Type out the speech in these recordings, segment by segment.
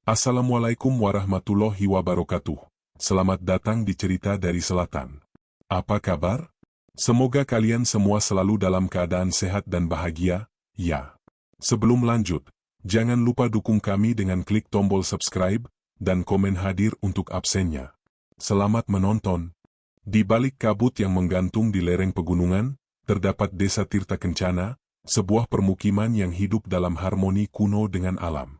Assalamualaikum warahmatullahi wabarakatuh. Selamat datang di Cerita dari Selatan. Apa kabar? Semoga kalian semua selalu dalam keadaan sehat dan bahagia, ya. Sebelum lanjut, jangan lupa dukung kami dengan klik tombol subscribe dan komen hadir untuk absennya. Selamat menonton. Di balik kabut yang menggantung di lereng pegunungan, terdapat Desa Tirta Kencana, sebuah permukiman yang hidup dalam harmoni kuno dengan alam.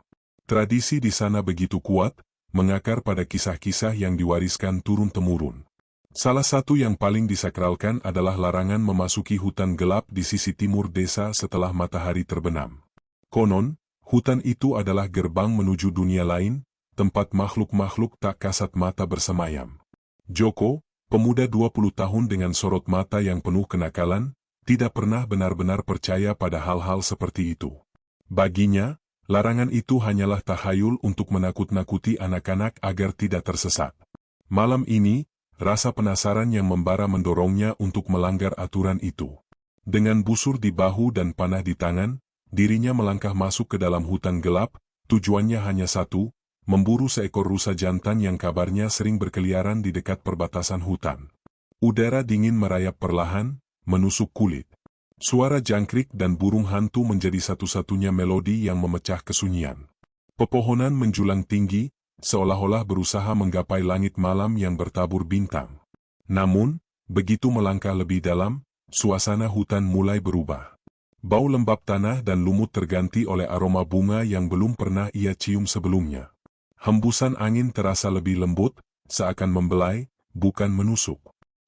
Tradisi di sana begitu kuat, mengakar pada kisah-kisah yang diwariskan turun-temurun. Salah satu yang paling disakralkan adalah larangan memasuki hutan gelap di sisi timur desa setelah matahari terbenam. Konon, hutan itu adalah gerbang menuju dunia lain, tempat makhluk-makhluk tak kasat mata bersemayam. Joko, pemuda 20 tahun dengan sorot mata yang penuh kenakalan, tidak pernah benar-benar percaya pada hal-hal seperti itu. Baginya, larangan itu hanyalah tahayul untuk menakut-nakuti anak-anak agar tidak tersesat. Malam ini, rasa penasaran yang membara mendorongnya untuk melanggar aturan itu. Dengan busur di bahu dan panah di tangan, dirinya melangkah masuk ke dalam hutan gelap, tujuannya hanya satu, memburu seekor rusa jantan yang kabarnya sering berkeliaran di dekat perbatasan hutan. Udara dingin merayap perlahan, menusuk kulit. Suara jangkrik dan burung hantu menjadi satu-satunya melodi yang memecah kesunyian. Pepohonan menjulang tinggi, seolah-olah berusaha menggapai langit malam yang bertabur bintang. Namun, begitu melangkah lebih dalam, suasana hutan mulai berubah. Bau lembab tanah dan lumut terganti oleh aroma bunga yang belum pernah ia cium sebelumnya. Hembusan angin terasa lebih lembut, seakan membelai, bukan menusuk.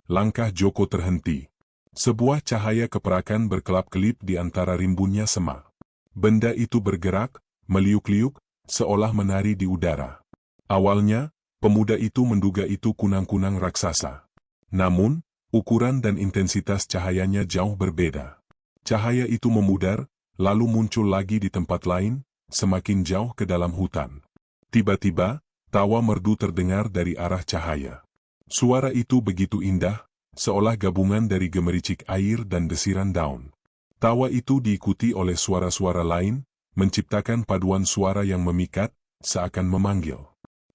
Langkah Joko terhenti. Sebuah cahaya keperakan berkelap-kelip di antara rimbunnya semak. Benda itu bergerak, meliuk-liuk, seolah menari di udara. Awalnya, pemuda itu menduga itu kunang-kunang raksasa. Namun, ukuran dan intensitas cahayanya jauh berbeda. Cahaya itu memudar, lalu muncul lagi di tempat lain, semakin jauh ke dalam hutan. Tiba-tiba, tawa merdu terdengar dari arah cahaya. Suara itu begitu indah, seolah gabungan dari gemericik air dan desiran daun. Tawa itu diikuti oleh suara-suara lain, menciptakan paduan suara yang memikat, seakan memanggil.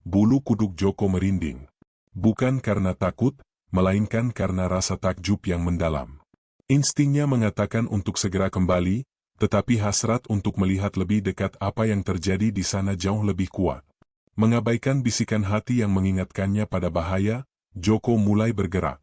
Bulu kuduk Joko merinding. Bukan karena takut, melainkan karena rasa takjub yang mendalam. Instingnya mengatakan untuk segera kembali, tetapi hasrat untuk melihat lebih dekat apa yang terjadi di sana jauh lebih kuat. Mengabaikan bisikan hati yang mengingatkannya pada bahaya, Joko mulai bergerak.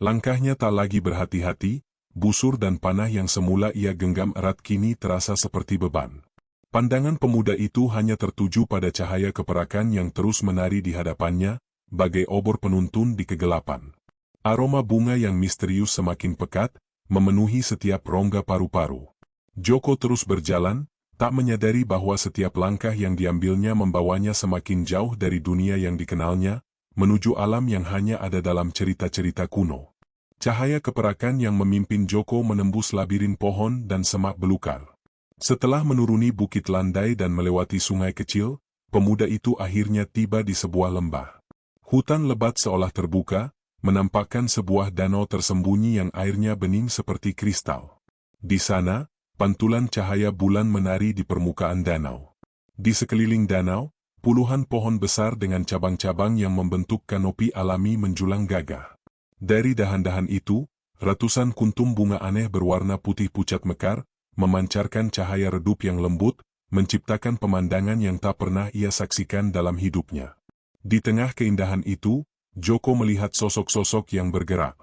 Langkahnya tak lagi berhati-hati, busur dan panah yang semula ia genggam erat kini terasa seperti beban. Pandangan pemuda itu hanya tertuju pada cahaya keperakan yang terus menari di hadapannya, bagai obor penuntun di kegelapan. Aroma bunga yang misterius semakin pekat, memenuhi setiap rongga paru-paru. Joko terus berjalan, tak menyadari bahwa setiap langkah yang diambilnya membawanya semakin jauh dari dunia yang dikenalnya, menuju alam yang hanya ada dalam cerita-cerita kuno. Cahaya keperakan yang memimpin Joko menembus labirin pohon dan semak belukar. Setelah menuruni bukit landai dan melewati sungai kecil, pemuda itu akhirnya tiba di sebuah lembah. Hutan lebat seolah terbuka, menampakkan sebuah danau tersembunyi yang airnya bening seperti kristal. Di sana, pantulan cahaya bulan menari di permukaan danau. Di sekeliling danau, puluhan pohon besar dengan cabang-cabang yang membentuk kanopi alami menjulang gagah. Dari dahan-dahan itu, ratusan kuntum bunga aneh berwarna putih pucat mekar, memancarkan cahaya redup yang lembut, menciptakan pemandangan yang tak pernah ia saksikan dalam hidupnya. Di tengah keindahan itu, Joko melihat sosok-sosok yang bergerak.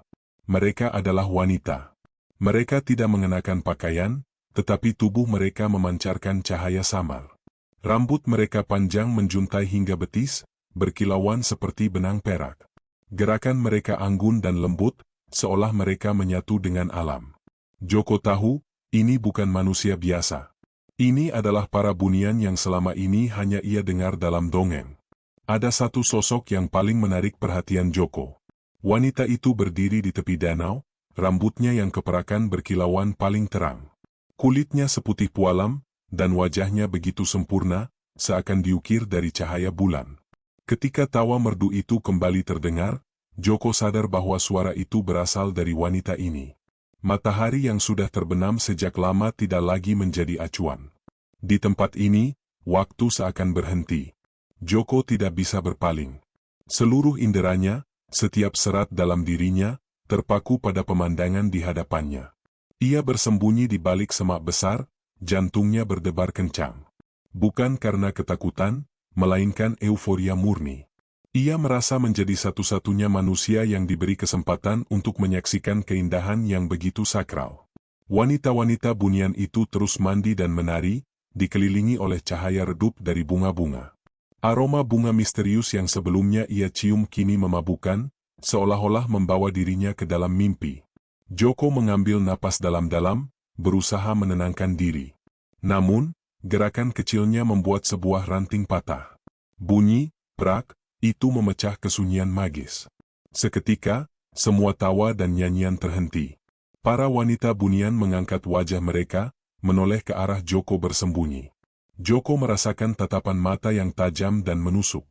Mereka adalah wanita. Mereka tidak mengenakan pakaian, tetapi tubuh mereka memancarkan cahaya samar. Rambut mereka panjang menjuntai hingga betis, berkilauan seperti benang perak. Gerakan mereka anggun dan lembut, seolah mereka menyatu dengan alam. Joko tahu, ini bukan manusia biasa. Ini adalah para bunian yang selama ini hanya ia dengar dalam dongeng. Ada satu sosok yang paling menarik perhatian Joko. Wanita itu berdiri di tepi danau, rambutnya yang keperakan berkilauan paling terang. Kulitnya seputih pualam, dan wajahnya begitu sempurna, seakan diukir dari cahaya bulan. Ketika tawa merdu itu kembali terdengar, Joko sadar bahwa suara itu berasal dari wanita ini. Matahari yang sudah terbenam sejak lama tidak lagi menjadi acuan. Di tempat ini, waktu seakan berhenti. Joko tidak bisa berpaling. Seluruh inderanya, setiap serat dalam dirinya, terpaku pada pemandangan di hadapannya. Ia bersembunyi di balik semak besar, jantungnya berdebar kencang. Bukan karena ketakutan, melainkan euforia murni. Ia merasa menjadi satu-satunya manusia yang diberi kesempatan untuk menyaksikan keindahan yang begitu sakral. Wanita-wanita bunian itu terus mandi dan menari, dikelilingi oleh cahaya redup dari bunga-bunga. Aroma bunga misterius yang sebelumnya ia cium kini memabukkan, seolah-olah membawa dirinya ke dalam mimpi. Joko mengambil napas dalam-dalam, berusaha menenangkan diri. Namun, gerakan kecilnya membuat sebuah ranting patah. Bunyi, prak, itu memecah kesunyian magis. Seketika, semua tawa dan nyanyian terhenti. Para wanita bunian mengangkat wajah mereka, menoleh ke arah Joko bersembunyi. Joko merasakan tatapan mata yang tajam dan menusuk.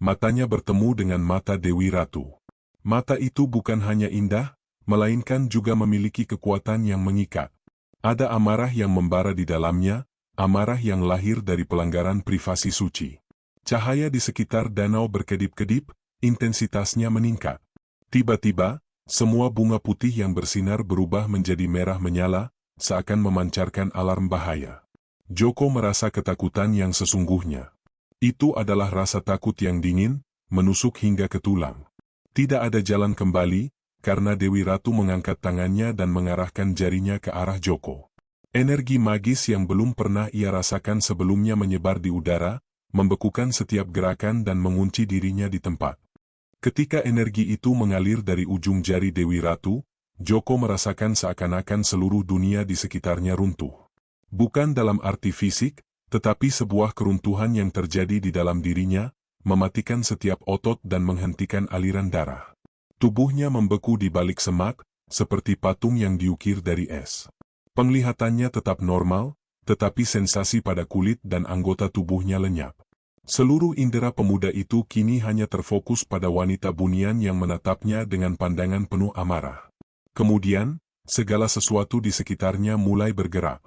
Matanya bertemu dengan mata Dewi Ratu. Mata itu bukan hanya indah, melainkan juga memiliki kekuatan yang mengikat. Ada amarah yang membara di dalamnya, amarah yang lahir dari pelanggaran privasi suci. Cahaya di sekitar danau berkedip-kedip, intensitasnya meningkat. Tiba-tiba, semua bunga putih yang bersinar berubah menjadi merah menyala, seakan memancarkan alarm bahaya. Joko merasa ketakutan yang sesungguhnya. Itu adalah rasa takut yang dingin, menusuk hingga ke tulang. Tidak ada jalan kembali, karena Dewi Ratu mengangkat tangannya dan mengarahkan jarinya ke arah Joko. Energi magis yang belum pernah ia rasakan sebelumnya menyebar di udara, membekukan setiap gerakan dan mengunci dirinya di tempat. Ketika energi itu mengalir dari ujung jari Dewi Ratu, Joko merasakan seakan-akan seluruh dunia di sekitarnya runtuh. Bukan dalam arti fisik, tetapi sebuah keruntuhan yang terjadi di dalam dirinya, mematikan setiap otot dan menghentikan aliran darah. Tubuhnya membeku di balik semak, seperti patung yang diukir dari es. Penglihatannya tetap normal, tetapi sensasi pada kulit dan anggota tubuhnya lenyap. Seluruh indera pemuda itu kini hanya terfokus pada wanita bunian yang menatapnya dengan pandangan penuh amarah. Kemudian, segala sesuatu di sekitarnya mulai bergerak.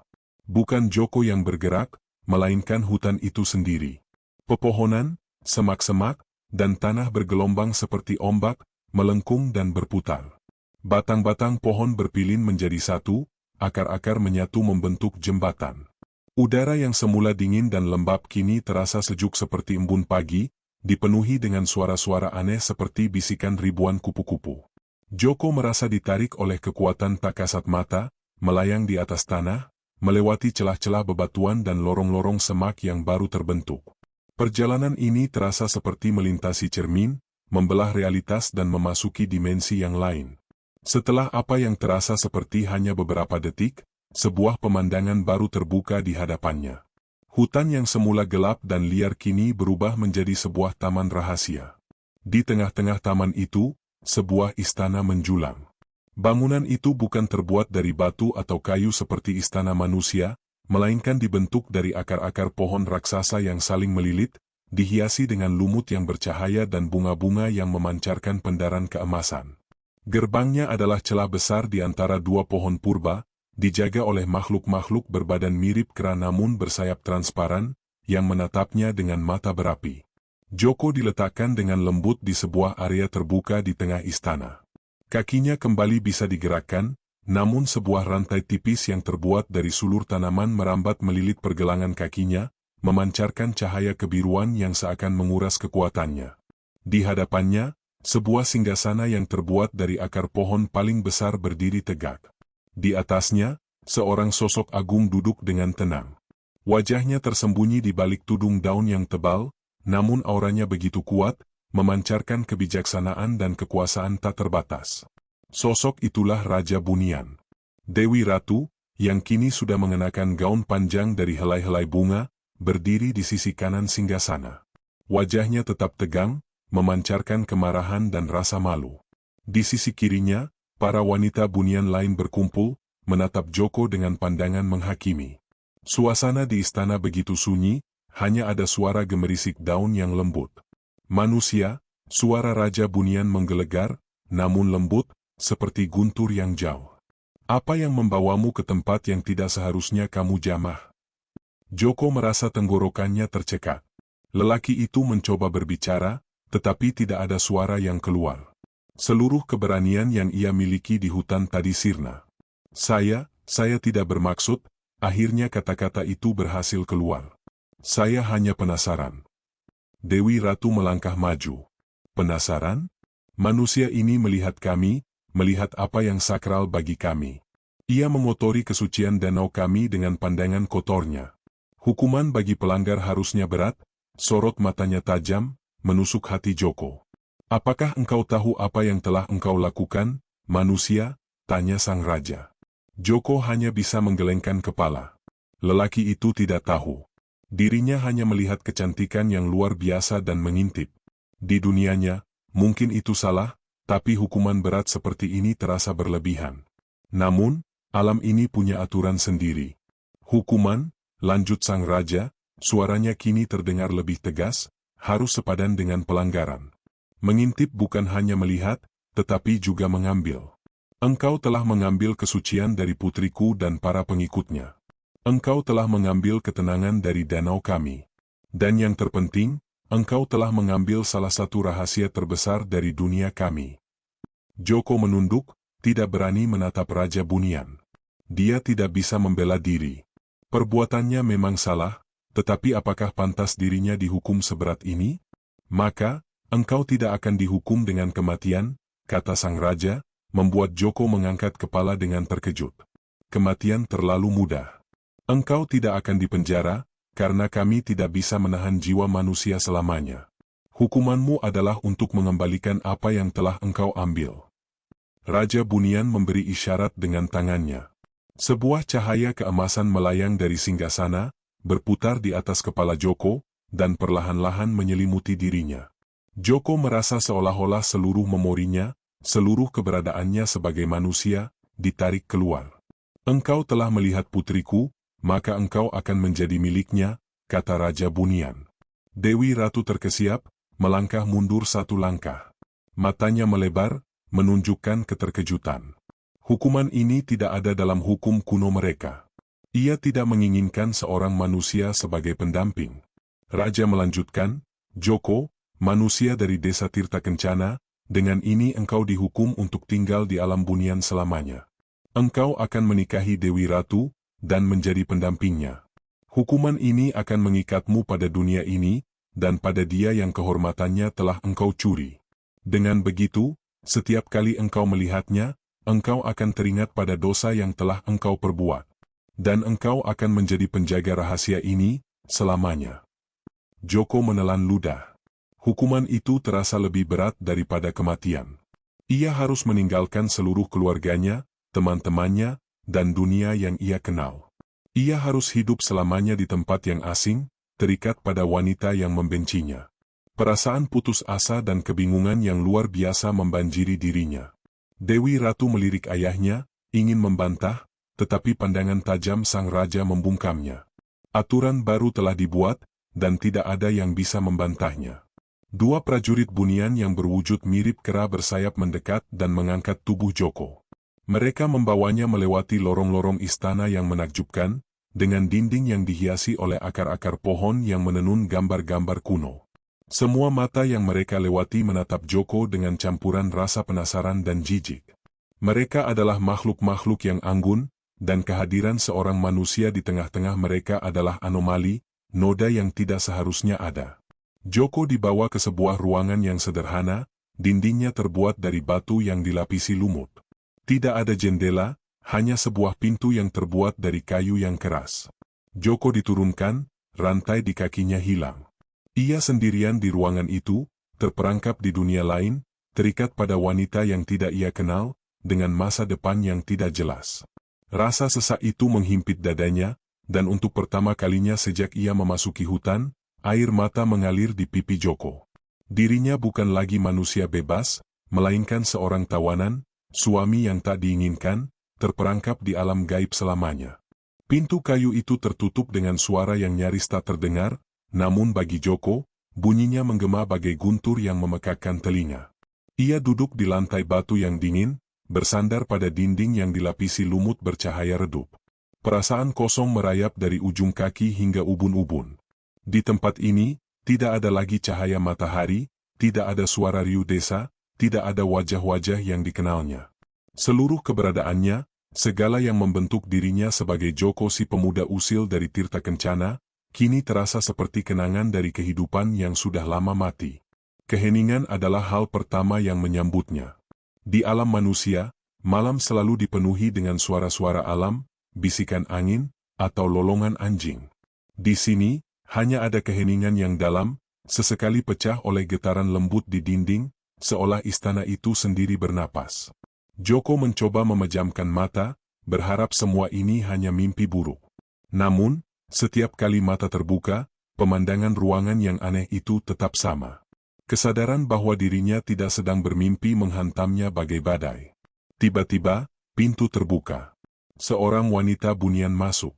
Bukan Joko yang bergerak, melainkan hutan itu sendiri. Pepohonan, semak-semak, dan tanah bergelombang seperti ombak, melengkung dan berputar. Batang-batang pohon berpilin menjadi satu, akar-akar menyatu membentuk jembatan. Udara yang semula dingin dan lembab kini terasa sejuk seperti embun pagi, dipenuhi dengan suara-suara aneh seperti bisikan ribuan kupu-kupu. Joko merasa ditarik oleh kekuatan tak kasat mata, melayang di atas tanah, melewati celah-celah bebatuan dan lorong-lorong semak yang baru terbentuk. Perjalanan ini terasa seperti melintasi cermin, membelah realitas dan memasuki dimensi yang lain. Setelah apa yang terasa seperti hanya beberapa detik, sebuah pemandangan baru terbuka di hadapannya. Hutan yang semula gelap dan liar kini berubah menjadi sebuah taman rahasia. Di tengah-tengah taman itu, sebuah istana menjulang. Bangunan itu bukan terbuat dari batu atau kayu seperti istana manusia, melainkan dibentuk dari akar-akar pohon raksasa yang saling melilit, dihiasi dengan lumut yang bercahaya dan bunga-bunga yang memancarkan pendaran keemasan. Gerbangnya adalah celah besar di antara dua pohon purba, dijaga oleh makhluk-makhluk berbadan mirip kera namun bersayap transparan, yang menatapnya dengan mata berapi. Joko diletakkan dengan lembut di sebuah area terbuka di tengah istana. Kakinya kembali bisa digerakkan, namun sebuah rantai tipis yang terbuat dari sulur tanaman merambat melilit pergelangan kakinya, memancarkan cahaya kebiruan yang seakan menguras kekuatannya. Di hadapannya, sebuah singgasana yang terbuat dari akar pohon paling besar berdiri tegak. Di atasnya, seorang sosok agung duduk dengan tenang. Wajahnya tersembunyi di balik tudung daun yang tebal, namun auranya begitu kuat, memancarkan kebijaksanaan dan kekuasaan tak terbatas. Sosok itulah Raja Bunian. Dewi Ratu, yang kini sudah mengenakan gaun panjang dari helai-helai bunga, berdiri di sisi kanan singgasana. Wajahnya tetap tegang, memancarkan kemarahan dan rasa malu. Di sisi kirinya, para wanita bunian lain berkumpul, menatap Joko dengan pandangan menghakimi. Suasana di istana begitu sunyi, hanya ada suara gemerisik daun yang lembut. Manusia, suara Raja Bunian menggelegar, namun lembut, seperti guntur yang jauh. Apa yang membawamu ke tempat yang tidak seharusnya kamu jamah? Joko merasa tenggorokannya tercekat. Lelaki itu mencoba berbicara, tetapi tidak ada suara yang keluar. Seluruh keberanian yang ia miliki di hutan tadi sirna. Saya tidak bermaksud, akhirnya kata-kata itu berhasil keluar. Saya hanya penasaran. Dewi Ratu melangkah maju. Penasaran? Manusia ini melihat kami, melihat apa yang sakral bagi kami. Ia mengotori kesucian danau kami dengan pandangan kotornya. Hukuman bagi pelanggar harusnya berat, sorot matanya tajam, menusuk hati Joko. Apakah engkau tahu apa yang telah engkau lakukan, manusia? Tanya sang raja. Joko hanya bisa menggelengkan kepala. Lelaki itu tidak tahu. Dirinya hanya melihat kecantikan yang luar biasa dan mengintip. Di dunianya, mungkin itu salah, tapi hukuman berat seperti ini terasa berlebihan. Namun, alam ini punya aturan sendiri. Hukuman, lanjut sang raja, suaranya kini terdengar lebih tegas, harus sepadan dengan pelanggaran. Mengintip bukan hanya melihat, tetapi juga mengambil. Engkau telah mengambil kesucian dari putriku dan para pengikutnya. Engkau telah mengambil ketenangan dari danau kami. Dan yang terpenting, engkau telah mengambil salah satu rahasia terbesar dari dunia kami. Joko menunduk, tidak berani menatap Raja Bunian. Dia tidak bisa membela diri. Perbuatannya memang salah, tetapi apakah pantas dirinya dihukum seberat ini? Maka, engkau tidak akan dihukum dengan kematian, kata sang raja, membuat Joko mengangkat kepala dengan terkejut. Kematian terlalu mudah. Engkau tidak akan dipenjara, karena kami tidak bisa menahan jiwa manusia selamanya. Hukumanmu adalah untuk mengembalikan apa yang telah engkau ambil. Raja Bunian memberi isyarat dengan tangannya. Sebuah cahaya keemasan melayang dari singgasana, berputar di atas kepala Joko, dan perlahan-lahan menyelimuti dirinya. Joko merasa seolah-olah seluruh memorinya, seluruh keberadaannya sebagai manusia, ditarik keluar. Engkau telah melihat putriku, maka engkau akan menjadi miliknya, kata Raja Bunian. Dewi Ratu terkesiap, melangkah mundur satu langkah. Matanya melebar, menunjukkan keterkejutan. Hukuman ini tidak ada dalam hukum kuno mereka. Ia tidak menginginkan seorang manusia sebagai pendamping. Raja melanjutkan, Joko, manusia dari desa Tirta Kencana, dengan ini engkau dihukum untuk tinggal di alam Bunian selamanya. Engkau akan menikahi Dewi Ratu, dan menjadi pendampingnya. Hukuman ini akan mengikatmu pada dunia ini, dan pada dia yang kehormatannya telah engkau curi. Dengan begitu, setiap kali engkau melihatnya, engkau akan teringat pada dosa yang telah engkau perbuat. Dan engkau akan menjadi penjaga rahasia ini, selamanya. Joko menelan ludah. Hukuman itu terasa lebih berat daripada kematian. Ia harus meninggalkan seluruh keluarganya, teman-temannya, dan dunia yang ia kenal. Ia harus hidup selamanya di tempat yang asing, terikat pada wanita yang membencinya. Perasaan putus asa dan kebingungan yang luar biasa membanjiri dirinya. Dewi Ratu melirik ayahnya, ingin membantah, tetapi pandangan tajam sang raja membungkamnya. Aturan baru telah dibuat, dan tidak ada yang bisa membantahnya. Dua prajurit Bunian yang berwujud mirip kera bersayap mendekat dan mengangkat tubuh Joko. Mereka membawanya melewati lorong-lorong istana yang menakjubkan, dengan dinding yang dihiasi oleh akar-akar pohon yang menenun gambar-gambar kuno. Semua mata yang mereka lewati menatap Joko dengan campuran rasa penasaran dan jijik. Mereka adalah makhluk-makhluk yang anggun, dan kehadiran seorang manusia di tengah-tengah mereka adalah anomali, noda yang tidak seharusnya ada. Joko dibawa ke sebuah ruangan yang sederhana, dindingnya terbuat dari batu yang dilapisi lumut. Tidak ada jendela, hanya sebuah pintu yang terbuat dari kayu yang keras. Joko diturunkan, rantai di kakinya hilang. Ia sendirian di ruangan itu, terperangkap di dunia lain, terikat pada wanita yang tidak ia kenal, dengan masa depan yang tidak jelas. Rasa sesak itu menghimpit dadanya, dan untuk pertama kalinya sejak ia memasuki hutan, air mata mengalir di pipi Joko. Dirinya bukan lagi manusia bebas, melainkan seorang tawanan, suami yang tak diinginkan, terperangkap di alam gaib selamanya. Pintu kayu itu tertutup dengan suara yang nyaris tak terdengar, namun bagi Joko, bunyinya menggema bagai guntur yang memekakkan telinga. Ia duduk di lantai batu yang dingin, bersandar pada dinding yang dilapisi lumut bercahaya redup. Perasaan kosong merayap dari ujung kaki hingga ubun-ubun. Di tempat ini, Tidak ada lagi cahaya matahari, tidak ada suara riuh desa, tidak ada wajah-wajah yang dikenalnya. Seluruh keberadaannya, segala yang membentuk dirinya sebagai Joko si pemuda usil dari Tirta Kencana, kini terasa seperti kenangan dari kehidupan yang sudah lama mati. Keheningan adalah hal pertama yang menyambutnya. Di alam manusia, malam selalu dipenuhi dengan suara-suara alam, bisikan angin, atau lolongan anjing. Di sini, hanya ada keheningan yang dalam, sesekali pecah oleh getaran lembut di dinding, seolah istana itu sendiri bernapas. Joko mencoba memejamkan mata, berharap semua ini hanya mimpi buruk. Namun, setiap kali mata terbuka, pemandangan ruangan yang aneh itu tetap sama. Kesadaran bahwa dirinya tidak sedang bermimpi menghantamnya bagai badai. Tiba-tiba, pintu terbuka. Seorang wanita bunian masuk.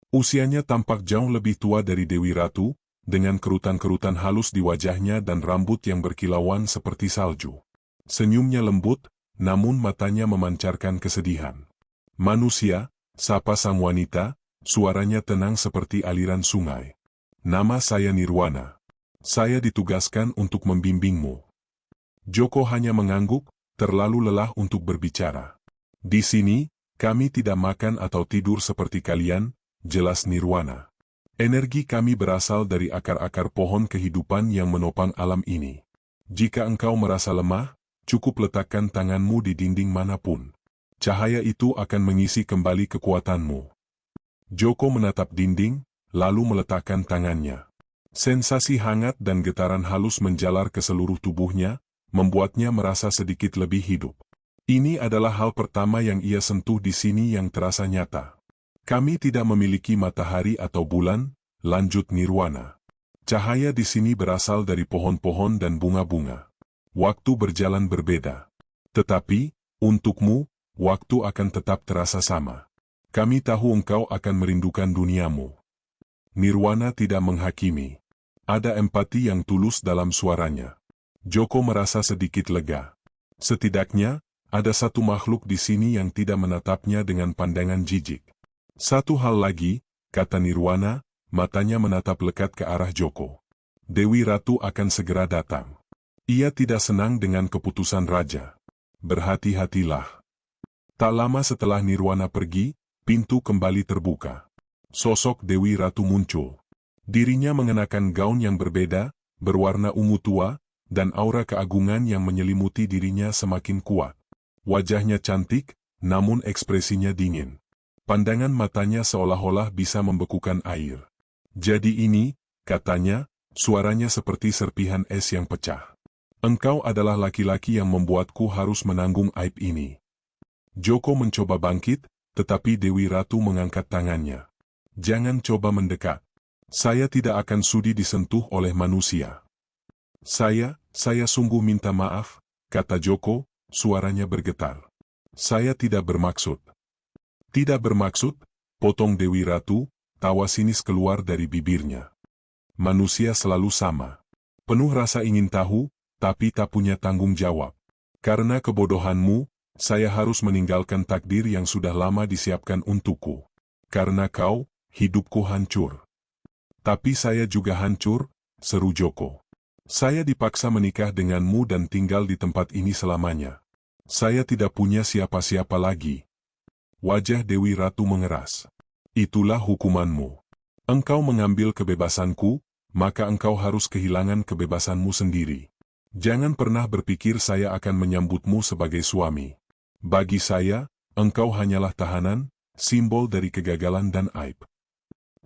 Usianya tampak jauh lebih tua dari Dewi Ratu, dengan kerutan-kerutan halus di wajahnya dan rambut yang berkilauan seperti salju. Senyumnya lembut, namun matanya memancarkan kesedihan. "Manusia," sapa sang wanita, suaranya tenang seperti aliran sungai. "Nama saya Nirwana. Saya ditugaskan untuk membimbingmu." Joko hanya mengangguk, terlalu lelah untuk berbicara. "Di sini, kami tidak makan atau tidur seperti kalian," jelas Nirwana. "Energi kami berasal dari akar-akar pohon kehidupan yang menopang alam ini. Jika engkau merasa lemah, cukup letakkan tanganmu di dinding manapun. Cahaya itu akan mengisi kembali kekuatanmu." Joko menatap dinding, lalu meletakkan tangannya. Sensasi hangat dan getaran halus menjalar ke seluruh tubuhnya, membuatnya merasa sedikit lebih hidup. Ini adalah hal pertama yang ia sentuh di sini yang terasa nyata. "Kami tidak memiliki matahari atau bulan," lanjut Nirwana. "Cahaya di sini berasal dari pohon-pohon dan bunga-bunga. Waktu berjalan berbeda. Tetapi, untukmu, waktu akan tetap terasa sama. Kami tahu engkau akan merindukan duniamu." Nirwana tidak menghakimi. Ada empati yang tulus dalam suaranya. Joko merasa sedikit lega. Setidaknya, ada satu makhluk di sini yang tidak menatapnya dengan pandangan jijik. "Satu hal lagi," kata Nirwana, matanya menatap lekat ke arah Joko. "Dewi Ratu akan segera datang. Ia tidak senang dengan keputusan raja. Berhati-hatilah." Tak lama setelah Nirwana pergi, pintu kembali terbuka. Sosok Dewi Ratu muncul. Dirinya mengenakan gaun yang berbeda, berwarna ungu tua, dan aura keagungan yang menyelimuti dirinya semakin kuat. Wajahnya cantik, namun ekspresinya dingin. Pandangan matanya seolah-olah bisa membekukan air. "Jadi ini," katanya, suaranya seperti serpihan es yang pecah. "Engkau adalah laki-laki yang membuatku harus menanggung aib ini." Joko mencoba bangkit, tetapi Dewi Ratu mengangkat tangannya. "Jangan coba mendekat. Saya tidak akan sudi disentuh oleh manusia." Saya sungguh minta maaf," kata Joko, suaranya bergetar. "Saya tidak bermaksud." "Tidak bermaksud?" potong Dewi Ratu, tawa sinis keluar dari bibirnya. "Manusia selalu sama. Penuh rasa ingin tahu, tapi tak punya tanggung jawab. Karena kebodohanmu, saya harus meninggalkan takdir yang sudah lama disiapkan untukku. Karena kau, hidupku hancur." "Tapi saya juga hancur," seru Joko. "Saya dipaksa menikah denganmu dan tinggal di tempat ini selamanya. Saya tidak punya siapa-siapa lagi." Wajah Dewi Ratu mengeras. "Itulah hukumanmu. Engkau mengambil kebebasanku, maka engkau harus kehilangan kebebasanmu sendiri. Jangan pernah berpikir saya akan menyambutmu sebagai suami. Bagi saya, engkau hanyalah tahanan, simbol dari kegagalan dan aib."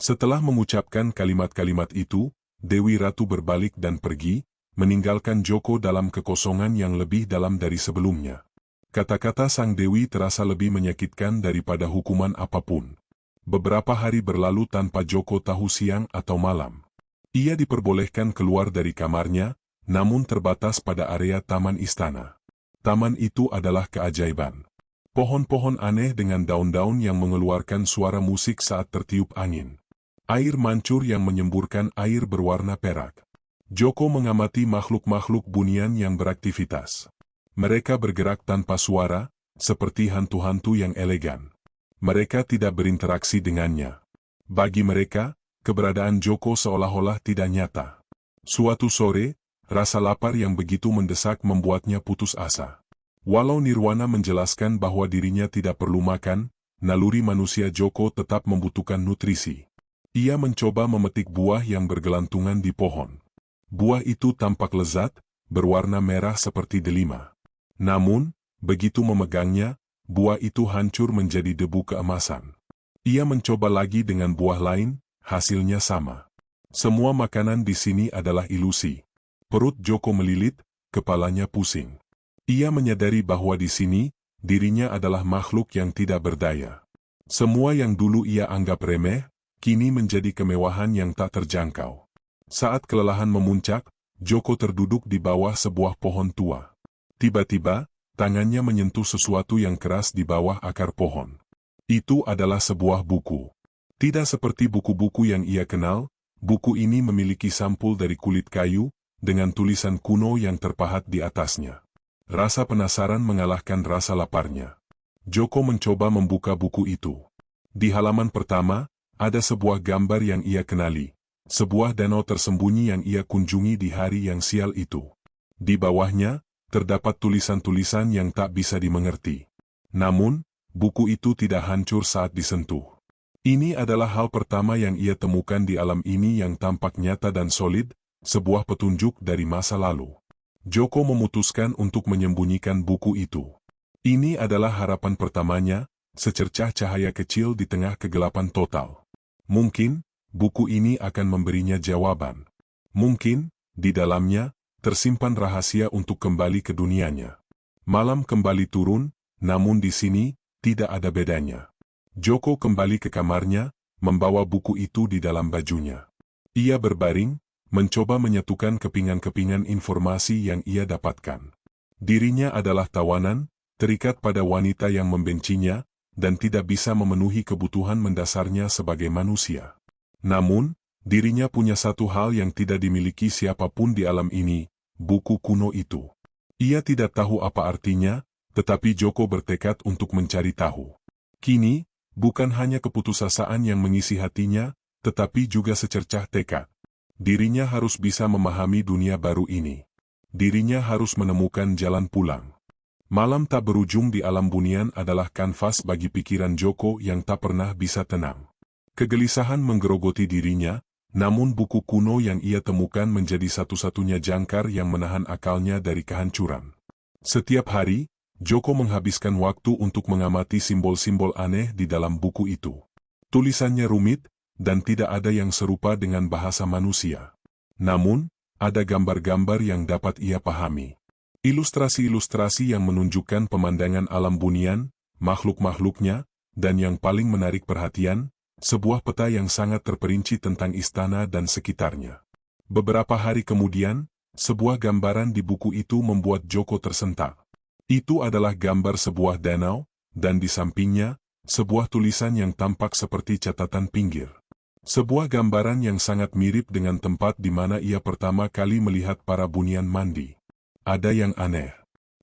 Setelah mengucapkan kalimat-kalimat itu, Dewi Ratu berbalik dan pergi, meninggalkan Joko dalam kekosongan yang lebih dalam dari sebelumnya. Kata-kata sang Dewi terasa lebih menyakitkan daripada hukuman apapun. Beberapa hari berlalu tanpa Joko tahu siang atau malam. Ia diperbolehkan keluar dari kamarnya, namun terbatas pada area taman istana. Taman itu adalah keajaiban. Pohon-pohon aneh dengan daun-daun yang mengeluarkan suara musik saat tertiup angin. Air mancur yang menyemburkan air berwarna perak. Joko mengamati makhluk-makhluk bunian yang beraktivitas. Mereka bergerak tanpa suara, seperti hantu-hantu yang elegan. Mereka tidak berinteraksi dengannya. Bagi mereka, keberadaan Joko seolah-olah tidak nyata. Suatu sore, rasa lapar yang begitu mendesak membuatnya putus asa. Walau Nirwana menjelaskan bahwa dirinya tidak perlu makan, naluri manusia Joko tetap membutuhkan nutrisi. Ia mencoba memetik buah yang bergelantungan di pohon. Buah itu tampak lezat, berwarna merah seperti delima. Namun, begitu memegangnya, buah itu hancur menjadi debu keemasan. Ia mencoba lagi dengan buah lain, hasilnya sama. Semua makanan di sini adalah ilusi. Perut Joko melilit, kepalanya pusing. Ia menyadari bahwa di sini, dirinya adalah makhluk yang tidak berdaya. Semua yang dulu ia anggap remeh, kini menjadi kemewahan yang tak terjangkau. Saat kelelahan memuncak, Joko terduduk di bawah sebuah pohon tua. Tiba-tiba, tangannya menyentuh sesuatu yang keras di bawah akar pohon. Itu adalah sebuah buku. Tidak seperti buku-buku yang ia kenal, buku ini memiliki sampul dari kulit kayu, dengan tulisan kuno yang terpahat di atasnya. Rasa penasaran mengalahkan rasa laparnya. Joko mencoba membuka buku itu. Di halaman pertama, ada sebuah gambar yang ia kenali. Sebuah danau tersembunyi yang ia kunjungi di hari yang sial itu. Di bawahnya, terdapat tulisan-tulisan yang tak bisa dimengerti. Namun, buku itu tidak hancur saat disentuh. Ini adalah hal pertama yang ia temukan di alam ini yang tampak nyata dan solid, sebuah petunjuk dari masa lalu. Joko memutuskan untuk menyembunyikan buku itu. Ini adalah harapan pertamanya, secercah cahaya kecil di tengah kegelapan total. Mungkin, buku ini akan memberinya jawaban. Mungkin, di dalamnya, tersimpan rahasia untuk kembali ke dunianya. Malam kembali turun, namun di sini, tidak ada bedanya. Joko kembali ke kamarnya, membawa buku itu di dalam bajunya. Ia berbaring, mencoba menyatukan kepingan-kepingan informasi yang ia dapatkan. Dirinya adalah tawanan, terikat pada wanita yang membencinya, dan tidak bisa memenuhi kebutuhan mendasarnya sebagai manusia. Namun, dirinya punya satu hal yang tidak dimiliki siapapun di alam ini, buku kuno itu. Ia tidak tahu apa artinya, tetapi Joko bertekad untuk mencari tahu. Kini, bukan hanya keputusasaan yang mengisi hatinya, tetapi juga secercah tekad. Dirinya harus bisa memahami dunia baru ini. Dirinya harus menemukan jalan pulang. Malam tak berujung di alam bunian adalah kanvas bagi pikiran Joko yang tak pernah bisa tenang. Kegelisahan menggerogoti dirinya, namun buku kuno yang ia temukan menjadi satu-satunya jangkar yang menahan akalnya dari kehancuran. Setiap hari, Joko menghabiskan waktu untuk mengamati simbol-simbol aneh di dalam buku itu. Tulisannya rumit, dan tidak ada yang serupa dengan bahasa manusia. Namun, ada gambar-gambar yang dapat ia pahami. Ilustrasi-ilustrasi yang menunjukkan pemandangan alam bunian, makhluk-makhluknya, dan yang paling menarik perhatian, sebuah peta yang sangat terperinci tentang istana dan sekitarnya. Beberapa hari kemudian, sebuah gambaran di buku itu membuat Joko tersentak. Itu adalah gambar sebuah danau, dan di sampingnya, sebuah tulisan yang tampak seperti catatan pinggir. Sebuah gambaran yang sangat mirip dengan tempat di mana ia pertama kali melihat para bunian mandi. Ada yang aneh.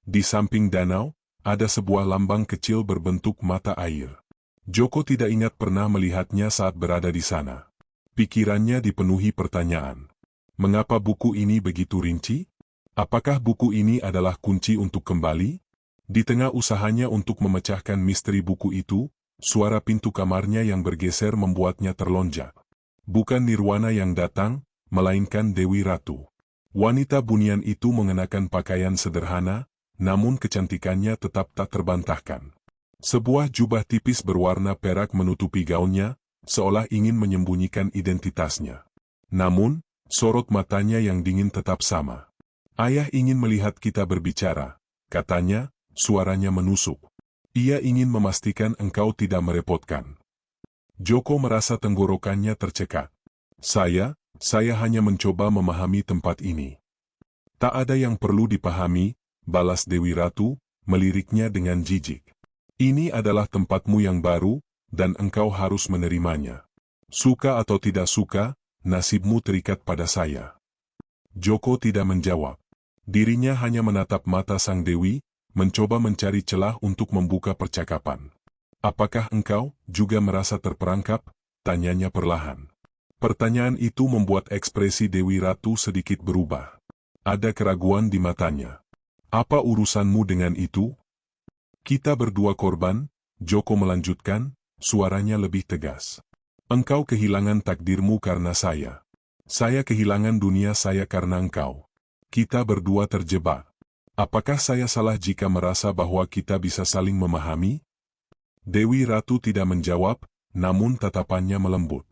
Di samping danau, ada sebuah lambang kecil berbentuk mata air. Joko tidak ingat pernah melihatnya saat berada di sana. Pikirannya dipenuhi pertanyaan. Mengapa buku ini begitu rinci? Apakah buku ini adalah kunci untuk kembali? Di tengah usahanya untuk memecahkan misteri buku itu, suara pintu kamarnya yang bergeser membuatnya terlonjak. Bukan Nirwana yang datang, melainkan Dewi Ratu. Wanita bunian itu mengenakan pakaian sederhana, namun kecantikannya tetap tak terbantahkan. Sebuah jubah tipis berwarna perak menutupi gaunnya, seolah ingin menyembunyikan identitasnya. Namun, sorot matanya yang dingin tetap sama. Ayah ingin melihat kita berbicara, katanya, suaranya menusuk. Ia ingin memastikan engkau tidak merepotkan. Joko merasa tenggorokannya tercekat. Saya hanya mencoba memahami tempat ini. Tak ada yang perlu dipahami, balas Dewi Ratu, meliriknya dengan jijik. Ini adalah tempatmu yang baru, dan engkau harus menerimanya. Suka atau tidak suka, nasibmu terikat pada saya. Joko tidak menjawab. Dirinya hanya menatap mata sang Dewi, mencoba mencari celah untuk membuka percakapan. Apakah engkau juga merasa terperangkap? Tanyanya perlahan. Pertanyaan itu membuat ekspresi Dewi Ratu sedikit berubah. Ada keraguan di matanya. Apa urusanmu dengan itu? Kita berdua korban, Joko melanjutkan, suaranya lebih tegas. Engkau kehilangan takdirmu karena saya. Saya kehilangan dunia saya karena engkau. Kita berdua terjebak. Apakah saya salah jika merasa bahwa kita bisa saling memahami? Dewi Ratu tidak menjawab, namun tatapannya melembut.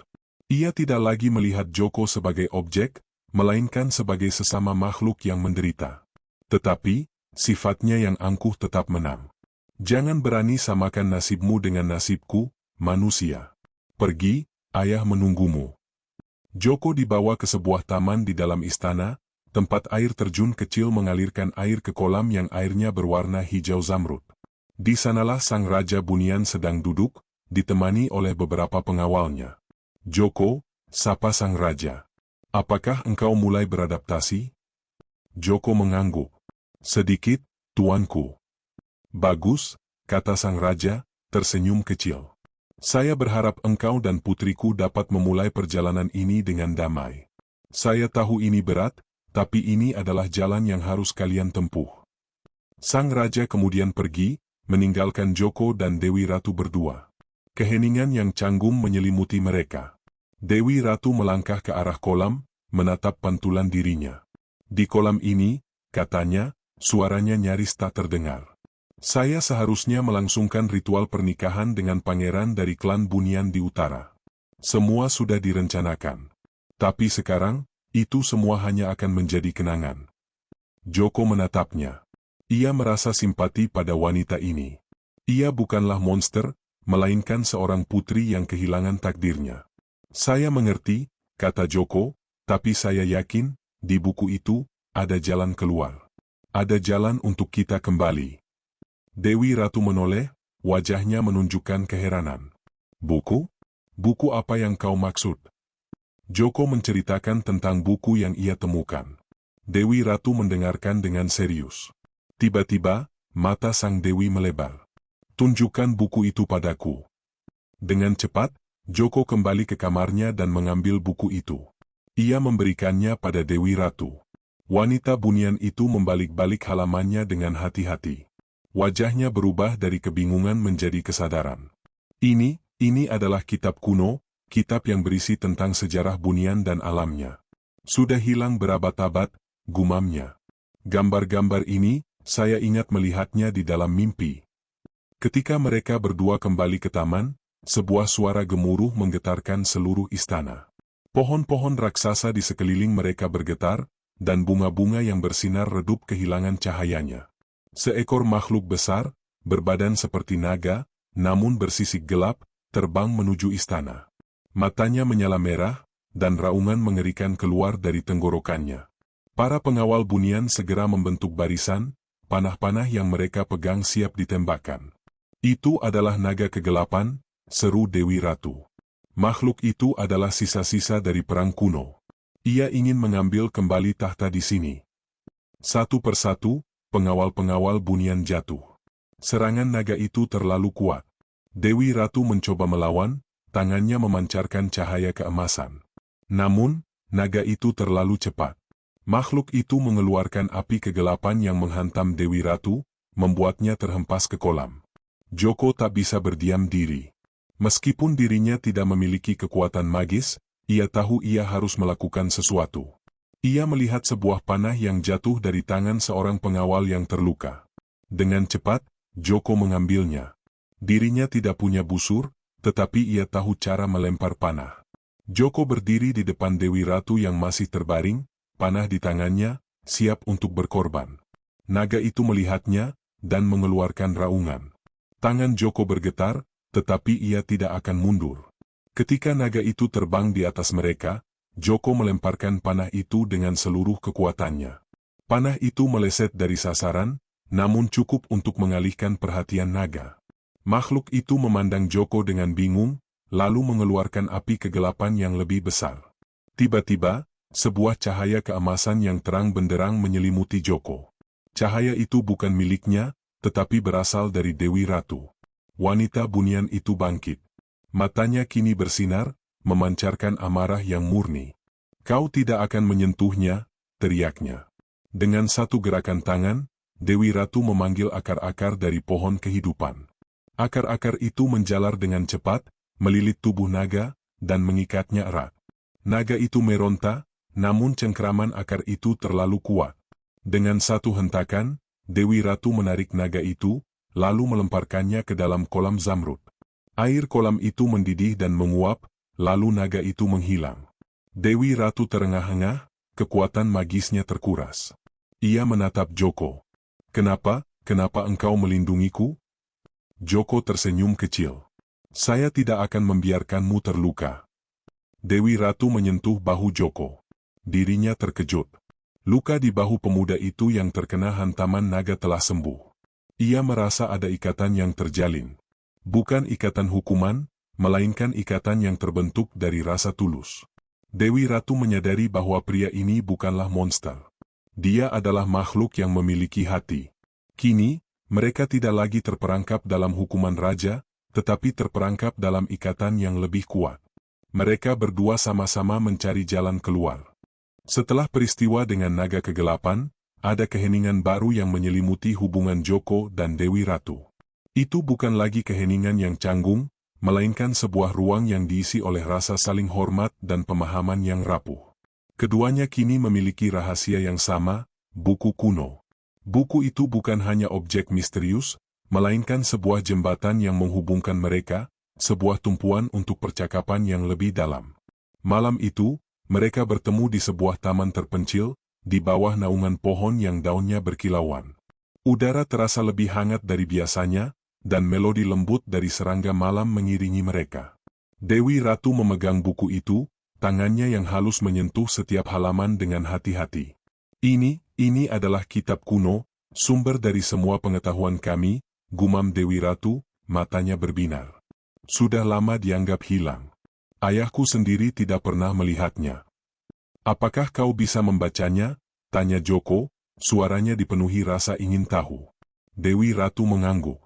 Ia tidak lagi melihat Joko sebagai objek, melainkan sebagai sesama makhluk yang menderita. Tetapi, sifatnya yang angkuh tetap menang. Jangan berani samakan nasibmu dengan nasibku, manusia. Pergi, ayah menunggumu. Joko dibawa ke sebuah taman di dalam istana, tempat air terjun kecil mengalirkan air ke kolam yang airnya berwarna hijau zamrud. Di sanalah sang Raja Bunian sedang duduk, ditemani oleh beberapa pengawalnya. Joko, sapa sang raja. Apakah engkau mulai beradaptasi? Joko mengangguk. Sedikit, tuanku. Bagus, kata sang raja, tersenyum kecil. Saya berharap engkau dan putriku dapat memulai perjalanan ini dengan damai. Saya tahu ini berat, tapi ini adalah jalan yang harus kalian tempuh. Sang raja kemudian pergi, meninggalkan Joko dan Dewi Ratu berdua. Keheningan yang canggung menyelimuti mereka. Dewi Ratu melangkah ke arah kolam, menatap pantulan dirinya. Di kolam ini, katanya, suaranya nyaris tak terdengar. Saya seharusnya melangsungkan ritual pernikahan dengan pangeran dari klan Bunian di utara. Semua sudah direncanakan. Tapi sekarang, itu semua hanya akan menjadi kenangan. Joko menatapnya. Ia merasa simpati pada wanita ini. Ia bukanlah monster, melainkan seorang putri yang kehilangan takdirnya. Saya mengerti, kata Joko, tapi saya yakin, di buku itu, ada jalan keluar. Ada jalan untuk kita kembali. Dewi Ratu menoleh, wajahnya menunjukkan keheranan. Buku? Buku apa yang kau maksud? Joko menceritakan tentang buku yang ia temukan. Dewi Ratu mendengarkan dengan serius. Tiba-tiba, mata sang Dewi melebar. Tunjukkan buku itu padaku. Dengan cepat, Joko kembali ke kamarnya dan mengambil buku itu. Ia memberikannya pada Dewi Ratu. Wanita Bunian itu membalik-balik halamannya dengan hati-hati. Wajahnya berubah dari kebingungan menjadi kesadaran. Ini adalah kitab kuno, kitab yang berisi tentang sejarah Bunian dan alamnya. Sudah hilang berabad-abad, gumamnya. Gambar-gambar ini, saya ingat melihatnya di dalam mimpi. Ketika mereka berdua kembali ke taman, sebuah suara gemuruh menggetarkan seluruh istana. Pohon-pohon raksasa di sekeliling mereka bergetar, dan bunga-bunga yang bersinar redup kehilangan cahayanya. Seekor makhluk besar, berbadan seperti naga, namun bersisik gelap, terbang menuju istana. Matanya menyala merah, dan raungan mengerikan keluar dari tenggorokannya. Para pengawal Bunian segera membentuk barisan, panah-panah yang mereka pegang siap ditembakkan. Itu adalah naga kegelapan, seru Dewi Ratu. Makhluk itu adalah sisa-sisa dari perang kuno. Ia ingin mengambil kembali tahta di sini. Satu persatu, pengawal-pengawal Bunian jatuh. Serangan naga itu terlalu kuat. Dewi Ratu mencoba melawan, tangannya memancarkan cahaya keemasan. Namun, naga itu terlalu cepat. Makhluk itu mengeluarkan api kegelapan yang menghantam Dewi Ratu, membuatnya terhempas ke kolam. Joko tak bisa berdiam diri. Meskipun dirinya tidak memiliki kekuatan magis, ia tahu ia harus melakukan sesuatu. Ia melihat sebuah panah yang jatuh dari tangan seorang pengawal yang terluka. Dengan cepat, Joko mengambilnya. Dirinya tidak punya busur, tetapi ia tahu cara melempar panah. Joko berdiri di depan Dewi Ratu yang masih terbaring, panah di tangannya, siap untuk berkorban. Naga itu melihatnya, dan mengeluarkan raungan. Tangan Joko bergetar, tetapi ia tidak akan mundur. Ketika naga itu terbang di atas mereka, Joko melemparkan panah itu dengan seluruh kekuatannya. Panah itu meleset dari sasaran, namun cukup untuk mengalihkan perhatian naga. Makhluk itu memandang Joko dengan bingung, lalu mengeluarkan api kegelapan yang lebih besar. Tiba-tiba, sebuah cahaya keemasan yang terang benderang menyelimuti Joko. Cahaya itu bukan miliknya, tetapi berasal dari Dewi Ratu. Wanita Bunian itu bangkit. Matanya kini bersinar, memancarkan amarah yang murni. Kau tidak akan menyentuhnya, teriaknya. Dengan satu gerakan tangan, Dewi Ratu memanggil akar-akar dari pohon kehidupan. Akar-akar itu menjalar dengan cepat, melilit tubuh naga, dan mengikatnya erat. Naga itu meronta, namun cengkraman akar itu terlalu kuat. Dengan satu hentakan, Dewi Ratu menarik naga itu, lalu melemparkannya ke dalam kolam zamrud. Air kolam itu mendidih dan menguap, lalu naga itu menghilang. Dewi Ratu terengah-engah, kekuatan magisnya terkuras. Ia menatap Joko. Kenapa engkau melindungiku? Joko tersenyum kecil. Saya tidak akan membiarkanmu terluka. Dewi Ratu menyentuh bahu Joko. Dirinya terkejut. Luka di bahu pemuda itu yang terkena hantaman naga telah sembuh. Ia merasa ada ikatan yang terjalin. Bukan ikatan hukuman, melainkan ikatan yang terbentuk dari rasa tulus. Dewi Ratu menyadari bahwa pria ini bukanlah monster. Dia adalah makhluk yang memiliki hati. Kini, mereka tidak lagi terperangkap dalam hukuman raja, tetapi terperangkap dalam ikatan yang lebih kuat. Mereka berdua sama-sama mencari jalan keluar. Setelah peristiwa dengan naga kegelapan, ada keheningan baru yang menyelimuti hubungan Joko dan Dewi Ratu. Itu bukan lagi keheningan yang canggung, melainkan sebuah ruang yang diisi oleh rasa saling hormat dan pemahaman yang rapuh. Keduanya kini memiliki rahasia yang sama, buku kuno. Buku itu bukan hanya objek misterius, melainkan sebuah jembatan yang menghubungkan mereka, sebuah tumpuan untuk percakapan yang lebih dalam. Malam itu, mereka bertemu di sebuah taman terpencil, di bawah naungan pohon yang daunnya berkilauan. Udara terasa lebih hangat dari biasanya, dan melodi lembut dari serangga malam mengiringi mereka. Dewi Ratu memegang buku itu, tangannya yang halus menyentuh setiap halaman dengan hati-hati. Ini adalah kitab kuno, sumber dari semua pengetahuan kami, gumam Dewi Ratu, matanya berbinar. Sudah lama dianggap hilang. Ayahku sendiri tidak pernah melihatnya. Apakah kau bisa membacanya? Tanya Joko, suaranya dipenuhi rasa ingin tahu. Dewi Ratu mengangguk.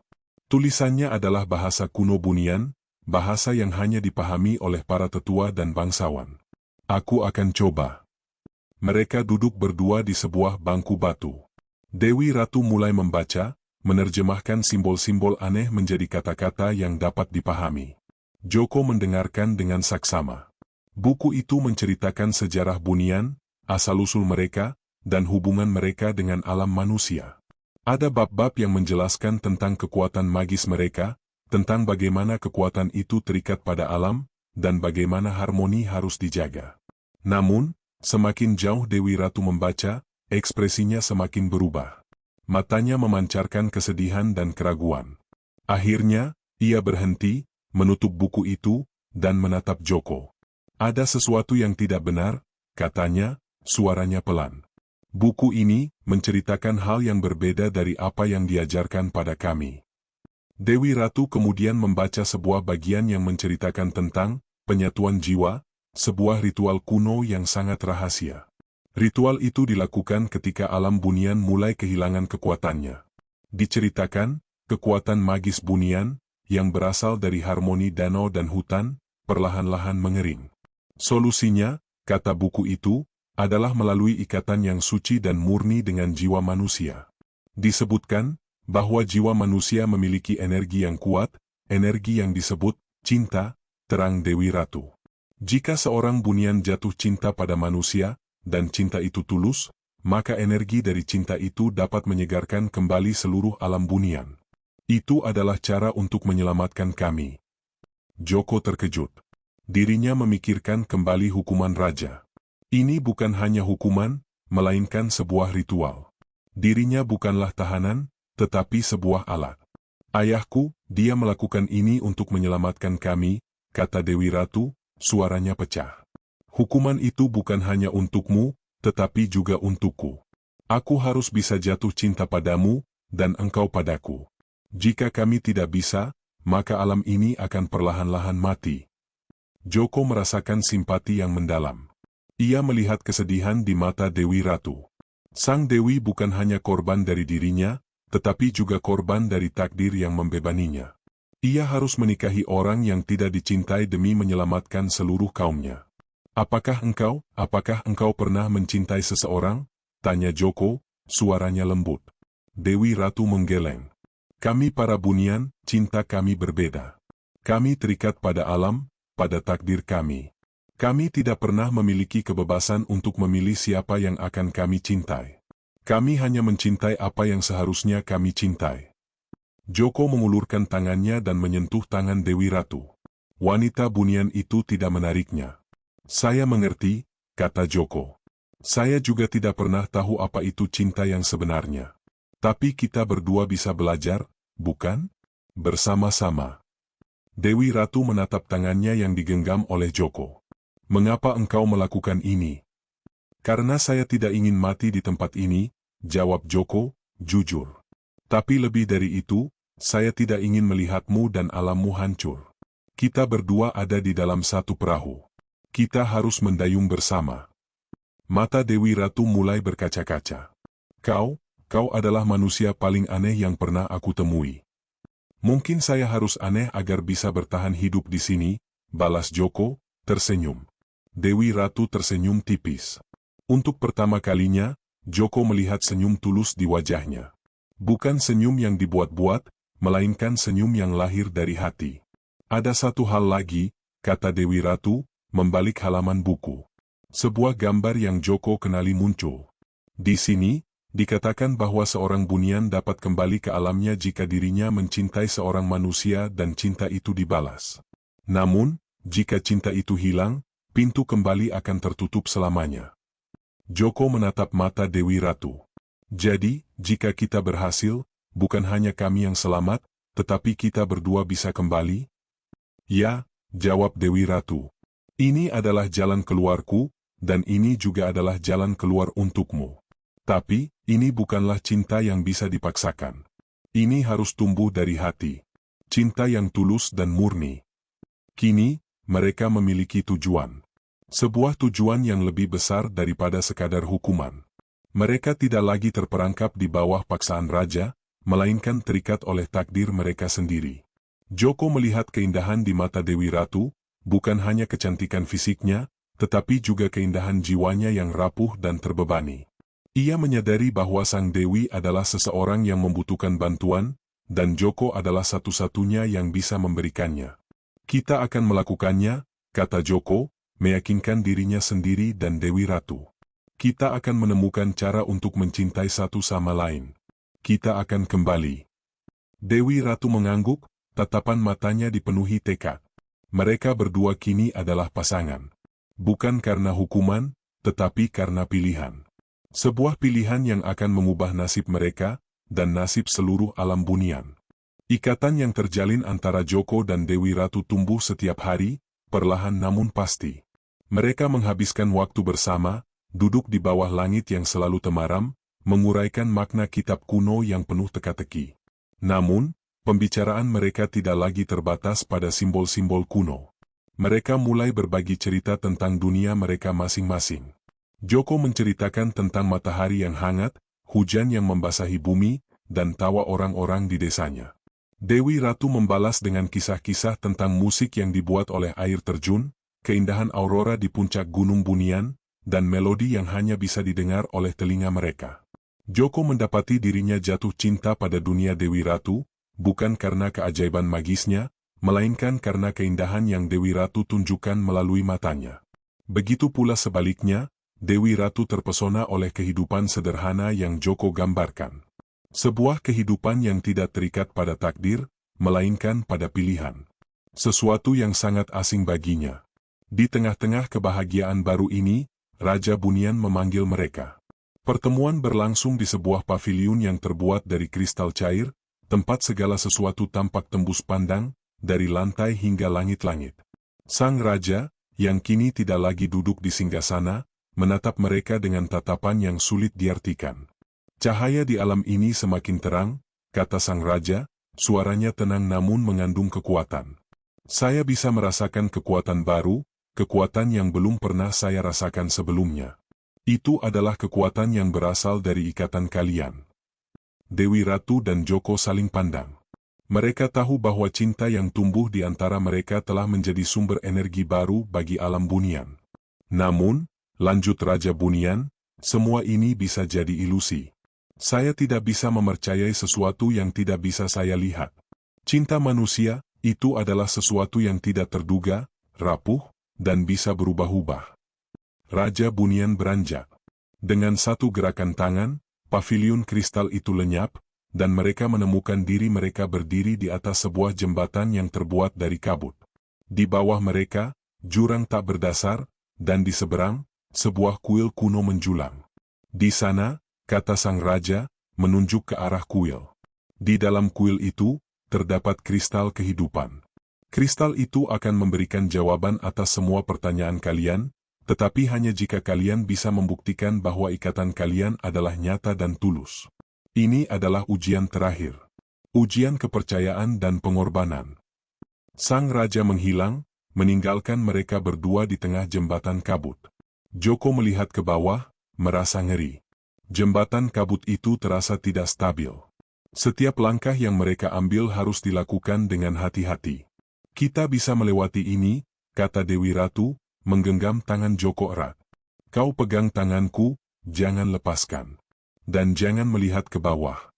Tulisannya adalah bahasa kuno Bunian, bahasa yang hanya dipahami oleh para tetua dan bangsawan. Aku akan coba. Mereka duduk berdua di sebuah bangku batu. Dewi Ratu mulai membaca, menerjemahkan simbol-simbol aneh menjadi kata-kata yang dapat dipahami. Joko mendengarkan dengan saksama. Buku itu menceritakan sejarah Bunian, asal-usul mereka, dan hubungan mereka dengan alam manusia. Ada bab-bab yang menjelaskan tentang kekuatan magis mereka, tentang bagaimana kekuatan itu terikat pada alam, dan bagaimana harmoni harus dijaga. Namun, semakin jauh Dewi Ratu membaca, ekspresinya semakin berubah. Matanya memancarkan kesedihan dan keraguan. Akhirnya, ia berhenti, menutup buku itu, dan menatap Joko. Ada sesuatu yang tidak benar, katanya, suaranya pelan. Buku ini menceritakan hal yang berbeda dari apa yang diajarkan pada kami. Dewi Ratu kemudian membaca sebuah bagian yang menceritakan tentang penyatuan jiwa, sebuah ritual kuno yang sangat rahasia. Ritual itu dilakukan ketika alam Bunian mulai kehilangan kekuatannya. Diceritakan, kekuatan magis Bunian, yang berasal dari harmoni danau dan hutan, perlahan-lahan mengering. Solusinya, kata buku itu, adalah melalui ikatan yang suci dan murni dengan jiwa manusia. Disebutkan bahwa jiwa manusia memiliki energi yang kuat, energi yang disebut cinta, terang Dewi Ratu. Jika seorang Bunian jatuh cinta pada manusia, dan cinta itu tulus, maka energi dari cinta itu dapat menyegarkan kembali seluruh alam Bunian. Itu adalah cara untuk menyelamatkan kami. Joko terkejut. Dirinya memikirkan kembali hukuman raja. Ini bukan hanya hukuman, melainkan sebuah ritual. Dirinya bukanlah tahanan, tetapi sebuah alat. Ayahku, dia melakukan ini untuk menyelamatkan kami, kata Dewi Ratu, suaranya pecah. Hukuman itu bukan hanya untukmu, tetapi juga untukku. Aku harus bisa jatuh cinta padamu, dan engkau padaku. Jika kami tidak bisa, maka alam ini akan perlahan-lahan mati. Joko merasakan simpati yang mendalam. Ia melihat kesedihan di mata Dewi Ratu. Sang Dewi bukan hanya korban dari dirinya, tetapi juga korban dari takdir yang membebaninya. Ia harus menikahi orang yang tidak dicintai demi menyelamatkan seluruh kaumnya. Apakah engkau pernah mencintai seseorang? Tanya Joko, suaranya lembut. Dewi Ratu menggeleng. Kami para bunian, cinta kami berbeda. Kami terikat pada alam, pada takdir kami. Kami tidak pernah memiliki kebebasan untuk memilih siapa yang akan kami cintai. Kami hanya mencintai apa yang seharusnya kami cintai. Joko mengulurkan tangannya dan menyentuh tangan Dewi Ratu. Wanita bunian itu tidak menariknya. Saya mengerti, kata Joko. Saya juga tidak pernah tahu apa itu cinta yang sebenarnya. Tapi kita berdua bisa belajar, bukan? Bersama-sama. Dewi Ratu menatap tangannya yang digenggam oleh Joko. Mengapa engkau melakukan ini? Karena saya tidak ingin mati di tempat ini, jawab Joko, jujur. Tapi lebih dari itu, saya tidak ingin melihatmu dan alammu hancur. Kita berdua ada di dalam satu perahu. Kita harus mendayung bersama. Mata Dewi Ratu mulai berkaca-kaca. Kau adalah manusia paling aneh yang pernah aku temui. Mungkin saya harus aneh agar bisa bertahan hidup di sini, balas Joko, tersenyum. Dewi Ratu tersenyum tipis. Untuk pertama kalinya, Joko melihat senyum tulus di wajahnya. Bukan senyum yang dibuat-buat, melainkan senyum yang lahir dari hati. Ada satu hal lagi, kata Dewi Ratu, membalik halaman buku. Sebuah gambar yang Joko kenali muncul. Di sini, dikatakan bahwa seorang bunian dapat kembali ke alamnya jika dirinya mencintai seorang manusia dan cinta itu dibalas. Namun, jika cinta itu hilang, pintu kembali akan tertutup selamanya. Joko menatap mata Dewi Ratu. Jadi, jika kita berhasil, bukan hanya kami yang selamat, tetapi kita berdua bisa kembali? Ya, jawab Dewi Ratu. Ini adalah jalan keluarku, dan ini juga adalah jalan keluar untukmu. Tapi, ini bukanlah cinta yang bisa dipaksakan. Ini harus tumbuh dari hati. Cinta yang tulus dan murni. Kini, mereka memiliki tujuan. Sebuah tujuan yang lebih besar daripada sekadar hukuman. Mereka tidak lagi terperangkap di bawah paksaan raja, melainkan terikat oleh takdir mereka sendiri. Joko melihat keindahan di mata Dewi Ratu, bukan hanya kecantikan fisiknya, tetapi juga keindahan jiwanya yang rapuh dan terbebani. Ia menyadari bahwa Sang Dewi adalah seseorang yang membutuhkan bantuan, dan Joko adalah satu-satunya yang bisa memberikannya. Kita akan melakukannya, kata Joko, meyakinkan dirinya sendiri dan Dewi Ratu. Kita akan menemukan cara untuk mencintai satu sama lain. Kita akan kembali. Dewi Ratu mengangguk, tatapan matanya dipenuhi tekad. Mereka berdua kini adalah pasangan. Bukan karena hukuman, tetapi karena pilihan. Sebuah pilihan yang akan mengubah nasib mereka, dan nasib seluruh alam bunian. Ikatan yang terjalin antara Joko dan Dewi Ratu tumbuh setiap hari, perlahan namun pasti. Mereka menghabiskan waktu bersama, duduk di bawah langit yang selalu temaram, menguraikan makna kitab kuno yang penuh teka-teki. Namun, pembicaraan mereka tidak lagi terbatas pada simbol-simbol kuno. Mereka mulai berbagi cerita tentang dunia mereka masing-masing. Joko menceritakan tentang matahari yang hangat, hujan yang membasahi bumi, dan tawa orang-orang di desanya. Dewi Ratu membalas dengan kisah-kisah tentang musik yang dibuat oleh air terjun, keindahan aurora di puncak Gunung Bunian, dan melodi yang hanya bisa didengar oleh telinga mereka. Joko mendapati dirinya jatuh cinta pada dunia Dewi Ratu, bukan karena keajaiban magisnya, melainkan karena keindahan yang Dewi Ratu tunjukkan melalui matanya. Begitu pula sebaliknya, Dewi Ratu terpesona oleh kehidupan sederhana yang Joko gambarkan. Sebuah kehidupan yang tidak terikat pada takdir, melainkan pada pilihan. Sesuatu yang sangat asing baginya. Di tengah-tengah kebahagiaan baru ini, Raja Bunian memanggil mereka. Pertemuan berlangsung di sebuah paviliun yang terbuat dari kristal cair, tempat segala sesuatu tampak tembus pandang, dari lantai hingga langit-langit. Sang Raja, yang kini tidak lagi duduk di singgasana, menatap mereka dengan tatapan yang sulit diartikan. Cahaya di alam ini semakin terang, kata Sang Raja, suaranya tenang namun mengandung kekuatan. Saya bisa merasakan kekuatan baru, kekuatan yang belum pernah saya rasakan sebelumnya. Itu adalah kekuatan yang berasal dari ikatan kalian. Dewi Ratu dan Joko saling pandang. Mereka tahu bahwa cinta yang tumbuh di antara mereka telah menjadi sumber energi baru bagi alam bunian. Namun, lanjut Raja Bunian, semua ini bisa jadi ilusi. Saya tidak bisa mempercayai sesuatu yang tidak bisa saya lihat. Cinta manusia, itu adalah sesuatu yang tidak terduga, rapuh, dan bisa berubah-ubah. Raja Bunian beranjak. Dengan satu gerakan tangan, paviliun kristal itu lenyap, dan mereka menemukan diri mereka berdiri di atas sebuah jembatan yang terbuat dari kabut. Di bawah mereka, jurang tak berdasar, dan di seberang, sebuah kuil kuno menjulang. Di sana, kata sang raja, menunjuk ke arah kuil. Di dalam kuil itu, terdapat kristal kehidupan. Kristal itu akan memberikan jawaban atas semua pertanyaan kalian, tetapi hanya jika kalian bisa membuktikan bahwa ikatan kalian adalah nyata dan tulus. Ini adalah ujian terakhir. Ujian kepercayaan dan pengorbanan. Sang raja menghilang, meninggalkan mereka berdua di tengah jembatan kabut. Joko melihat ke bawah, merasa ngeri. Jembatan kabut itu terasa tidak stabil. Setiap langkah yang mereka ambil harus dilakukan dengan hati-hati. Kita bisa melewati ini, kata Dewi Ratu, menggenggam tangan Joko erat. Kau pegang tanganku, jangan lepaskan. Dan jangan melihat ke bawah.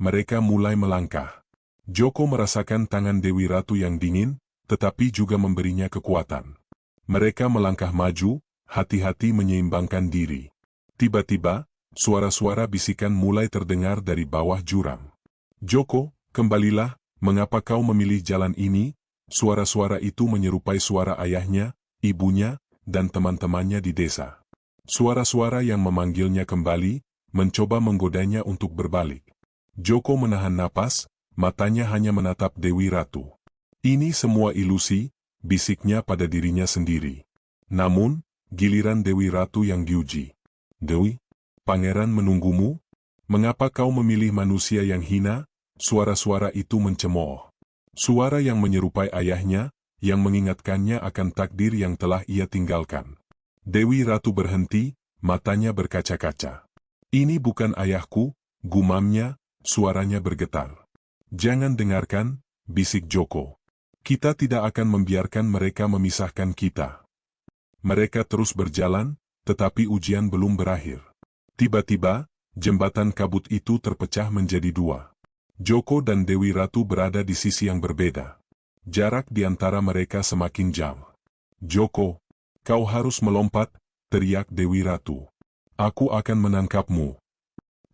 Mereka mulai melangkah. Joko merasakan tangan Dewi Ratu yang dingin, tetapi juga memberinya kekuatan. Mereka melangkah maju, hati-hati menyeimbangkan diri. Tiba-tiba, suara-suara bisikan mulai terdengar dari bawah jurang. Joko, kembalilah, mengapa kau memilih jalan ini? Suara-suara itu menyerupai suara ayahnya, ibunya, dan teman-temannya di desa. Suara-suara yang memanggilnya kembali, mencoba menggodanya untuk berbalik. Joko menahan napas, matanya hanya menatap Dewi Ratu. Ini semua ilusi, bisiknya pada dirinya sendiri. Namun, giliran Dewi Ratu yang diuji. Dewi, pangeran menunggumu? Mengapa kau memilih manusia yang hina? Suara-suara itu mencemooh. Suara yang menyerupai ayahnya, yang mengingatkannya akan takdir yang telah ia tinggalkan. Dewi Ratu berhenti, matanya berkaca-kaca. Ini bukan ayahku, gumamnya, suaranya bergetar. Jangan dengarkan, bisik Joko. Kita tidak akan membiarkan mereka memisahkan kita. Mereka terus berjalan, tetapi ujian belum berakhir. Tiba-tiba, jembatan kabut itu terpecah menjadi dua. Joko dan Dewi Ratu berada di sisi yang berbeda. Jarak di antara mereka semakin jauh. Joko, kau harus melompat, teriak Dewi Ratu. Aku akan menangkapmu.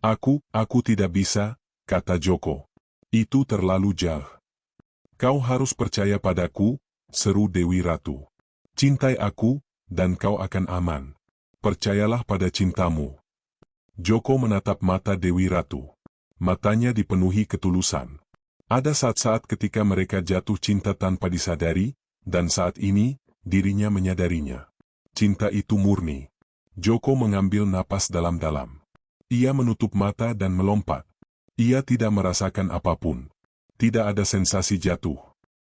Aku tidak bisa, kata Joko. Itu terlalu jauh. Kau harus percaya padaku, seru Dewi Ratu. Cintai aku, dan kau akan aman. Percayalah pada cintamu. Joko menatap mata Dewi Ratu. Matanya dipenuhi ketulusan. Ada saat-saat ketika mereka jatuh cinta tanpa disadari, dan saat ini, dirinya menyadarinya. Cinta itu murni. Joko mengambil napas dalam-dalam. Ia menutup mata dan melompat. Ia tidak merasakan apapun. Tidak ada sensasi jatuh.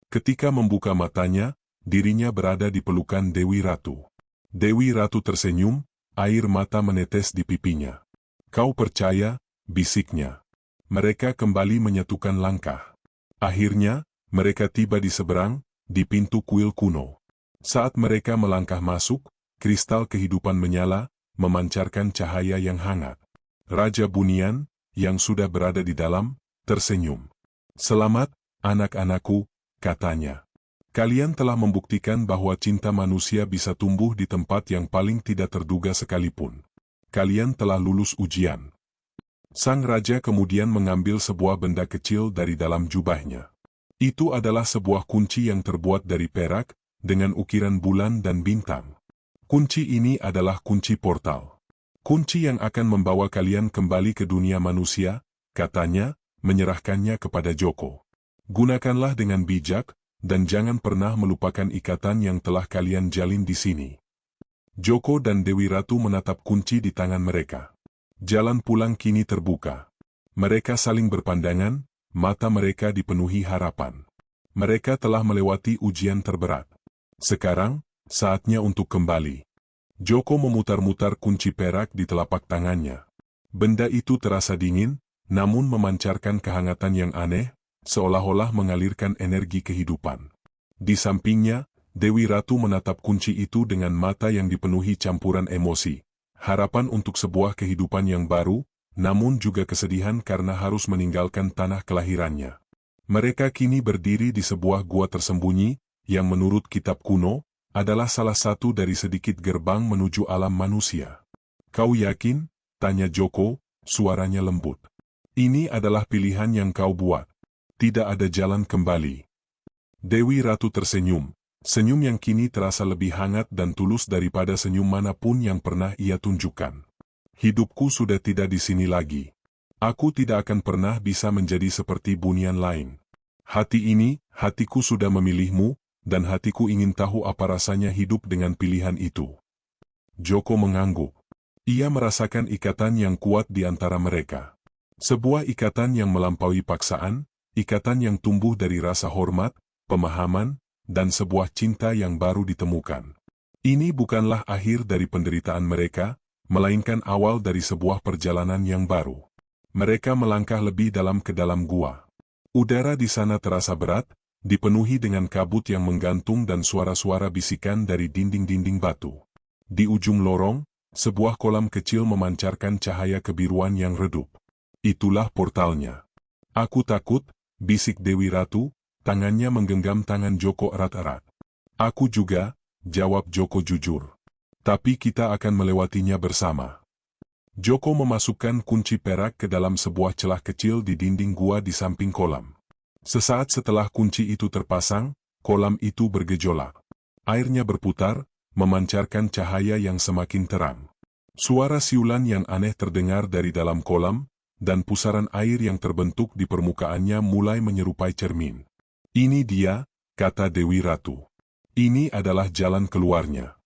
Ketika membuka matanya, dirinya berada di pelukan Dewi Ratu. Dewi Ratu tersenyum, air mata menetes di pipinya. Kau percaya, bisiknya. Mereka kembali menyatukan langkah. Akhirnya, mereka tiba di seberang, di pintu kuil kuno. Saat mereka melangkah masuk, kristal kehidupan menyala, memancarkan cahaya yang hangat. Raja Bunian, yang sudah berada di dalam, tersenyum. Selamat, anak-anakku, katanya. Kalian telah membuktikan bahwa cinta manusia bisa tumbuh di tempat yang paling tidak terduga sekalipun. Kalian telah lulus ujian. Sang raja kemudian mengambil sebuah benda kecil dari dalam jubahnya. Itu adalah sebuah kunci yang terbuat dari perak, dengan ukiran bulan dan bintang. Kunci ini adalah kunci portal. Kunci yang akan membawa kalian kembali ke dunia manusia, katanya, menyerahkannya kepada Joko. Gunakanlah dengan bijak, dan jangan pernah melupakan ikatan yang telah kalian jalin di sini. Joko dan Dewi Ratu menatap kunci di tangan mereka. Jalan pulang kini terbuka. Mereka saling berpandangan, mata mereka dipenuhi harapan. Mereka telah melewati ujian terberat. Sekarang, saatnya untuk kembali. Joko memutar-mutar kunci perak di telapak tangannya. Benda itu terasa dingin, namun memancarkan kehangatan yang aneh, seolah-olah mengalirkan energi kehidupan. Di sampingnya, Dewi Ratu menatap kunci itu dengan mata yang dipenuhi campuran emosi, harapan untuk sebuah kehidupan yang baru, namun juga kesedihan karena harus meninggalkan tanah kelahirannya. Mereka kini berdiri di sebuah gua tersembunyi, yang menurut kitab kuno, adalah salah satu dari sedikit gerbang menuju alam manusia. "Kau yakin?" tanya Joko, suaranya lembut. "Ini adalah pilihan yang kau buat. Tidak ada jalan kembali." Dewi Ratu tersenyum, senyum yang kini terasa lebih hangat dan tulus daripada senyum manapun yang pernah ia tunjukkan. "Hidupku sudah tidak di sini lagi. Aku tidak akan pernah bisa menjadi seperti bunian lain. Hatiku sudah memilihmu, dan hatiku ingin tahu apa rasanya hidup dengan pilihan itu." Joko mengangguk. Ia merasakan ikatan yang kuat di antara mereka. Sebuah ikatan yang melampaui paksaan, ikatan yang tumbuh dari rasa hormat, pemahaman, dan sebuah cinta yang baru ditemukan. Ini bukanlah akhir dari penderitaan mereka, melainkan awal dari sebuah perjalanan yang baru. Mereka melangkah lebih dalam ke dalam gua. Udara di sana terasa berat, dipenuhi dengan kabut yang menggantung dan suara-suara bisikan dari dinding-dinding batu. Di ujung lorong, sebuah kolam kecil memancarkan cahaya kebiruan yang redup. "Itulah portalnya." "Aku takut," bisik Dewi Ratu, tangannya menggenggam tangan Joko erat-erat. "Aku juga," jawab Joko jujur. "Tapi kita akan melewatinya bersama." Joko memasukkan kunci perak ke dalam sebuah celah kecil di dinding gua di samping kolam. Sesaat setelah kunci itu terpasang, kolam itu bergejolak. Airnya berputar, memancarkan cahaya yang semakin terang. Suara siulan yang aneh terdengar dari dalam kolam, dan pusaran air yang terbentuk di permukaannya mulai menyerupai cermin. "Ini dia," kata Dewi Ratu. "Ini adalah jalan keluarnya."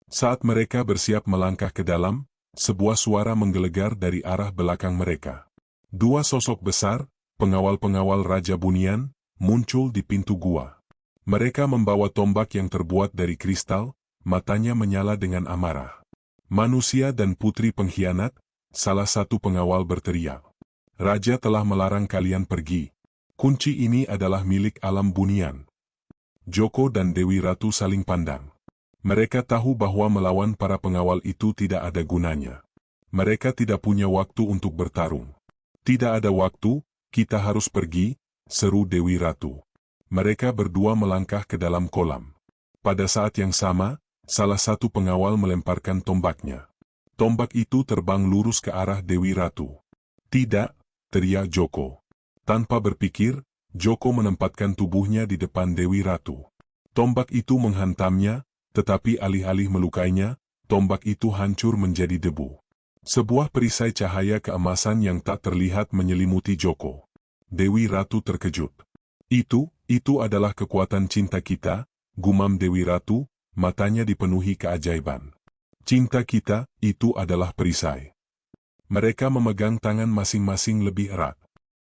Saat mereka bersiap melangkah ke dalam, sebuah suara menggelegar dari arah belakang mereka. Dua sosok besar, pengawal-pengawal Raja Bunian, muncul di pintu gua. Mereka membawa tombak yang terbuat dari kristal, matanya menyala dengan amarah. "Manusia dan putri pengkhianat," salah satu pengawal berteriak. "Raja telah melarang kalian pergi. Kunci ini adalah milik alam Bunian." Joko dan Dewi Ratu saling pandang. Mereka tahu bahwa melawan para pengawal itu tidak ada gunanya. Mereka tidak punya waktu untuk bertarung. "Tidak ada waktu, kita harus pergi," seru Dewi Ratu. Mereka berdua melangkah ke dalam kolam. Pada saat yang sama, salah satu pengawal melemparkan tombaknya. Tombak itu terbang lurus ke arah Dewi Ratu. "Tidak!" teriak Joko. Tanpa berpikir, Joko menempatkan tubuhnya di depan Dewi Ratu. Tombak itu menghantamnya, tetapi alih-alih melukainya, tombak itu hancur menjadi debu. Sebuah perisai cahaya keemasan yang tak terlihat menyelimuti Joko. Dewi Ratu terkejut. Itu adalah kekuatan cinta kita," gumam Dewi Ratu, matanya dipenuhi keajaiban. "Cinta kita, itu adalah perisai." Mereka memegang tangan masing-masing lebih erat.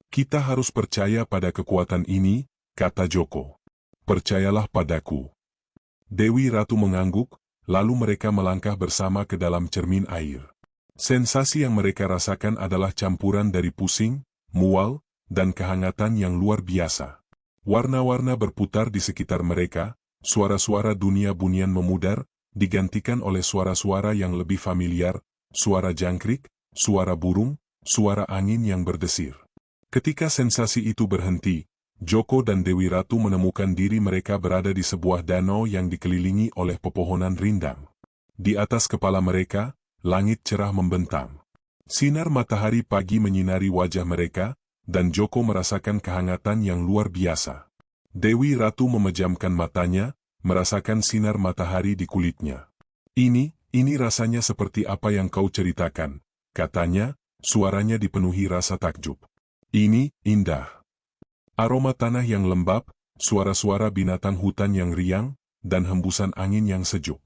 "Kita harus percaya pada kekuatan ini," kata Joko. "Percayalah padaku." Dewi Ratu mengangguk, lalu mereka melangkah bersama ke dalam cermin air. Sensasi yang mereka rasakan adalah campuran dari pusing, mual, dan kehangatan yang luar biasa. Warna-warna berputar di sekitar mereka, suara-suara dunia Bunian memudar, digantikan oleh suara-suara yang lebih familiar, suara jangkrik, suara burung, suara angin yang berdesir. Ketika sensasi itu berhenti, Joko dan Dewi Ratu menemukan diri mereka berada di sebuah danau yang dikelilingi oleh pepohonan rindang. Di atas kepala mereka, langit cerah membentang. Sinar matahari pagi menyinari wajah mereka, dan Joko merasakan kehangatan yang luar biasa. Dewi Ratu memejamkan matanya, merasakan sinar matahari di kulitnya. Ini rasanya seperti apa yang kau ceritakan," katanya, suaranya dipenuhi rasa takjub. "Ini indah." Aroma tanah yang lembab, suara-suara binatang hutan yang riang, dan hembusan angin yang sejuk.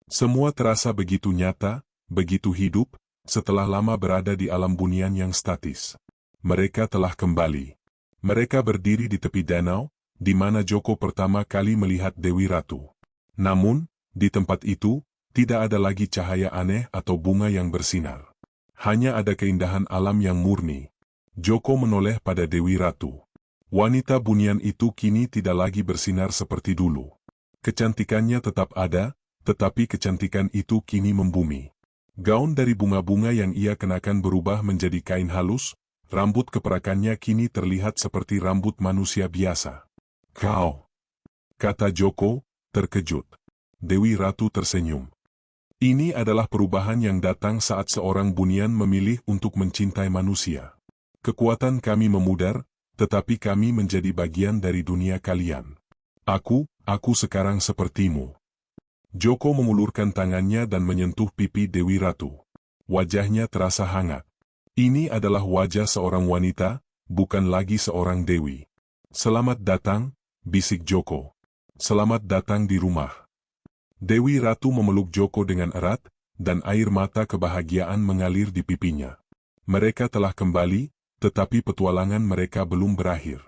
Semua terasa begitu nyata, begitu hidup, setelah lama berada di alam Bunian yang statis. Mereka telah kembali. Mereka berdiri di tepi danau, di mana Joko pertama kali melihat Dewi Ratu. Namun, di tempat itu, tidak ada lagi cahaya aneh atau bunga yang bersinar. Hanya ada keindahan alam yang murni. Joko menoleh pada Dewi Ratu. Wanita bunian itu kini tidak lagi bersinar seperti dulu. Kecantikannya tetap ada, tetapi kecantikan itu kini membumi. Gaun dari bunga-bunga yang ia kenakan berubah menjadi kain halus, rambut keperakannya kini terlihat seperti rambut manusia biasa. "Kau," kata Joko, terkejut. Dewi Ratu tersenyum. Ini adalah perubahan yang datang saat seorang bunian memilih untuk mencintai manusia. Kekuatan kami memudar, tetapi kami menjadi bagian dari dunia kalian. Aku sekarang sepertimu. Joko mengulurkan tangannya dan menyentuh pipi Dewi Ratu. Wajahnya terasa hangat. Ini adalah wajah seorang wanita, bukan lagi seorang dewi. "Selamat datang," bisik Joko. "Selamat datang di rumah." Dewi Ratu memeluk Joko dengan erat, dan air mata kebahagiaan mengalir di pipinya. Mereka telah kembali, tetapi petualangan mereka belum berakhir.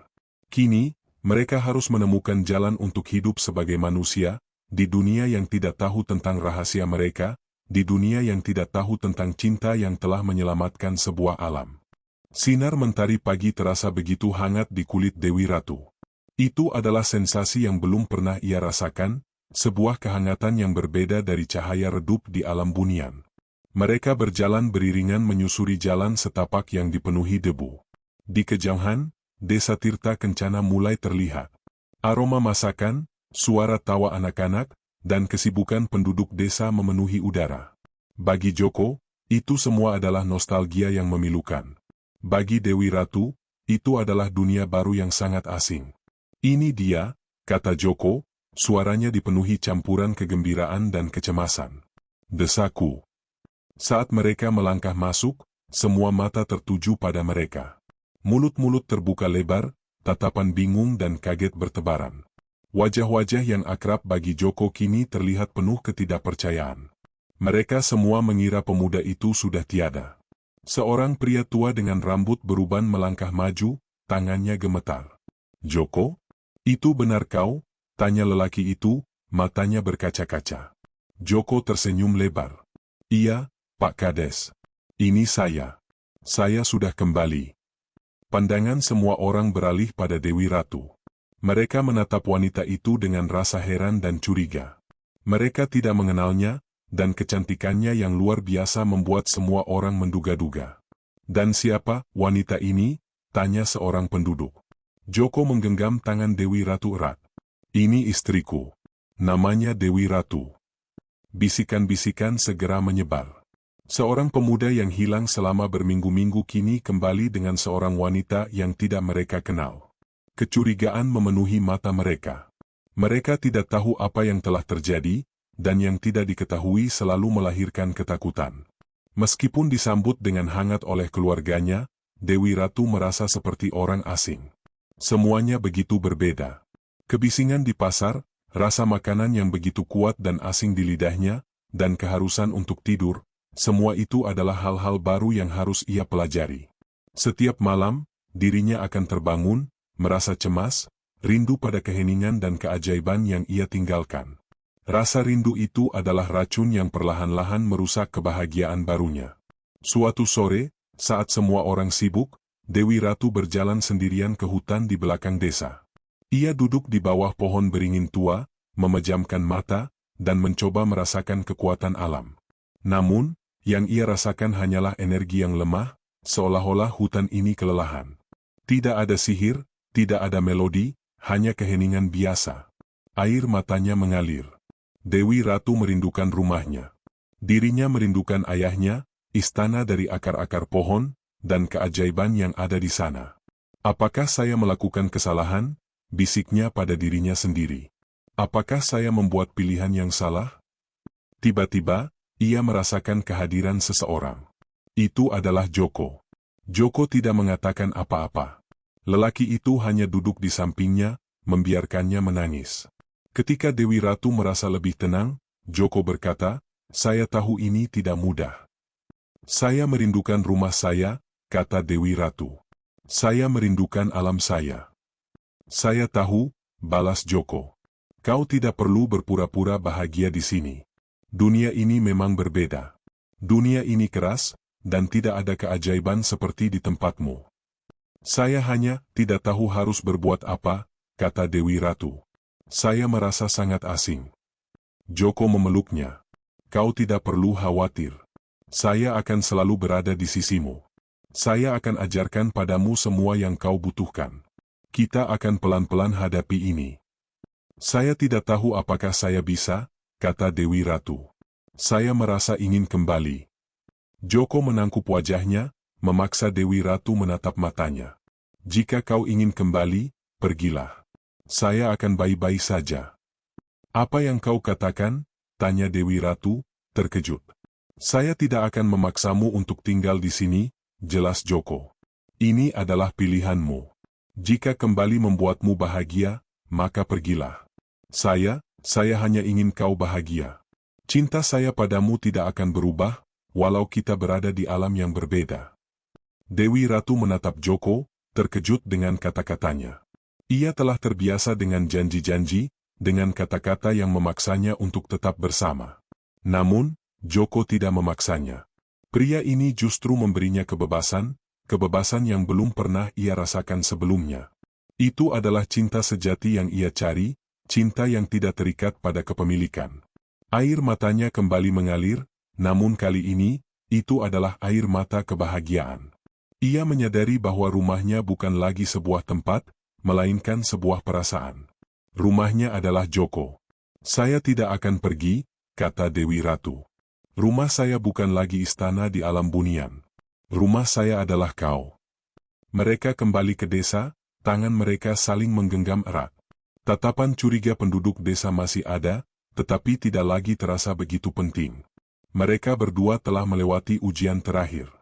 Kini, mereka harus menemukan jalan untuk hidup sebagai manusia, di dunia yang tidak tahu tentang rahasia mereka, di dunia yang tidak tahu tentang cinta yang telah menyelamatkan sebuah alam. Sinar mentari pagi terasa begitu hangat di kulit Dewi Ratu. Itu adalah sensasi yang belum pernah ia rasakan, sebuah kehangatan yang berbeda dari cahaya redup di alam bunian. Mereka berjalan beriringan menyusuri jalan setapak yang dipenuhi debu. Di kejauhan, desa Tirta Kencana mulai terlihat. Aroma masakan, suara tawa anak-anak, dan kesibukan penduduk desa memenuhi udara. Bagi Joko, itu semua adalah nostalgia yang memilukan. Bagi Dewi Ratu, itu adalah dunia baru yang sangat asing. "Ini dia," kata Joko, suaranya dipenuhi campuran kegembiraan dan kecemasan. "Desaku." Saat mereka melangkah masuk, semua mata tertuju pada mereka. Mulut-mulut terbuka lebar, tatapan bingung dan kaget bertebaran. Wajah-wajah yang akrab bagi Joko kini terlihat penuh ketidakpercayaan. Mereka semua mengira pemuda itu sudah tiada. Seorang pria tua dengan rambut beruban melangkah maju, tangannya gemetar. "Joko? Itu benar kau?" tanya lelaki itu, matanya berkaca-kaca. Joko tersenyum lebar. "Iya, Pak Kades. Ini saya. Saya sudah kembali." Pandangan semua orang beralih pada Dewi Ratu. Mereka menatap wanita itu dengan rasa heran dan curiga. Mereka tidak mengenalnya, dan kecantikannya yang luar biasa membuat semua orang menduga-duga. "Dan siapa wanita ini?" tanya seorang penduduk. Joko menggenggam tangan Dewi Ratu erat. "Ini istriku. Namanya Dewi Ratu." Bisikan-bisikan segera menyebar. Seorang pemuda yang hilang selama berminggu-minggu kini kembali dengan seorang wanita yang tidak mereka kenal. Kecurigaan memenuhi mata mereka. Mereka tidak tahu apa yang telah terjadi, dan yang tidak diketahui selalu melahirkan ketakutan. Meskipun disambut dengan hangat oleh keluarganya, Dewi Ratu merasa seperti orang asing. Semuanya begitu berbeda. Kebisingan di pasar, rasa makanan yang begitu kuat dan asing di lidahnya, dan keharusan untuk tidur, semua itu adalah hal-hal baru yang harus ia pelajari. Setiap malam, dirinya akan terbangun, merasa cemas, rindu pada keheningan dan keajaiban yang ia tinggalkan. Rasa rindu itu adalah racun yang perlahan-lahan merusak kebahagiaan barunya. Suatu sore, saat semua orang sibuk, Dewi Ratu berjalan sendirian ke hutan di belakang desa. Ia duduk di bawah pohon beringin tua, memejamkan mata, dan mencoba merasakan kekuatan alam. Namun, yang ia rasakan hanyalah energi yang lemah, seolah-olah hutan ini kelelahan. Tidak ada sihir, tidak ada melodi, hanya keheningan biasa. Air matanya mengalir. Dewi Ratu merindukan rumahnya. Dirinya merindukan ayahnya, istana dari akar-akar pohon, dan keajaiban yang ada di sana. "Apakah saya melakukan kesalahan?" bisiknya pada dirinya sendiri. "Apakah saya membuat pilihan yang salah?" Tiba-tiba, ia merasakan kehadiran seseorang. Itu adalah Joko. Joko tidak mengatakan apa-apa. Lelaki itu hanya duduk di sampingnya, membiarkannya menangis. Ketika Dewi Ratu merasa lebih tenang, Joko berkata, "Saya tahu ini tidak mudah. Saya merindukan rumah saya," kata Dewi Ratu. "Saya merindukan alam saya." "Saya tahu," balas Joko. "Kau tidak perlu berpura-pura bahagia di sini. Dunia ini memang berbeda. Dunia ini keras, dan tidak ada keajaiban seperti di tempatmu." Saya hanya tidak tahu harus berbuat apa, kata Dewi Ratu. Saya merasa sangat asing. Joko memeluknya. Kau tidak perlu khawatir. Saya akan selalu berada di sisimu. Saya akan ajarkan padamu semua yang kau butuhkan. Kita akan pelan-pelan hadapi ini. Saya tidak tahu apakah saya bisa, kata Dewi Ratu. Saya merasa ingin kembali. Joko menangkup wajahnya, memaksa Dewi Ratu menatap matanya. Jika kau ingin kembali, pergilah. Saya akan baik-baik saja. Apa yang kau katakan? Tanya Dewi Ratu, terkejut. Saya tidak akan memaksamu untuk tinggal di sini, jelas Joko. Ini adalah pilihanmu. Jika kembali membuatmu bahagia, maka pergilah. Saya hanya ingin kau bahagia. Cinta saya padamu tidak akan berubah, walau kita berada di alam yang berbeda. Dewi Ratu menatap Joko, terkejut dengan kata-katanya. Ia telah terbiasa dengan janji-janji, dengan kata-kata yang memaksanya untuk tetap bersama. Namun, Joko tidak memaksanya. Pria ini justru memberinya kebebasan yang belum pernah ia rasakan sebelumnya. Itu adalah cinta sejati yang ia cari, cinta yang tidak terikat pada kepemilikan. Air matanya kembali mengalir, namun kali ini, itu adalah air mata kebahagiaan. Ia menyadari bahwa rumahnya bukan lagi sebuah tempat, melainkan sebuah perasaan. Rumahnya adalah Joko. Saya tidak akan pergi, kata Dewi Ratu. Rumah saya bukan lagi istana di alam bunian. Rumah saya adalah kau. Mereka kembali ke desa, tangan mereka saling menggenggam erat. Tatapan curiga penduduk desa masih ada, tetapi tidak lagi terasa begitu penting. Mereka berdua telah melewati ujian terakhir.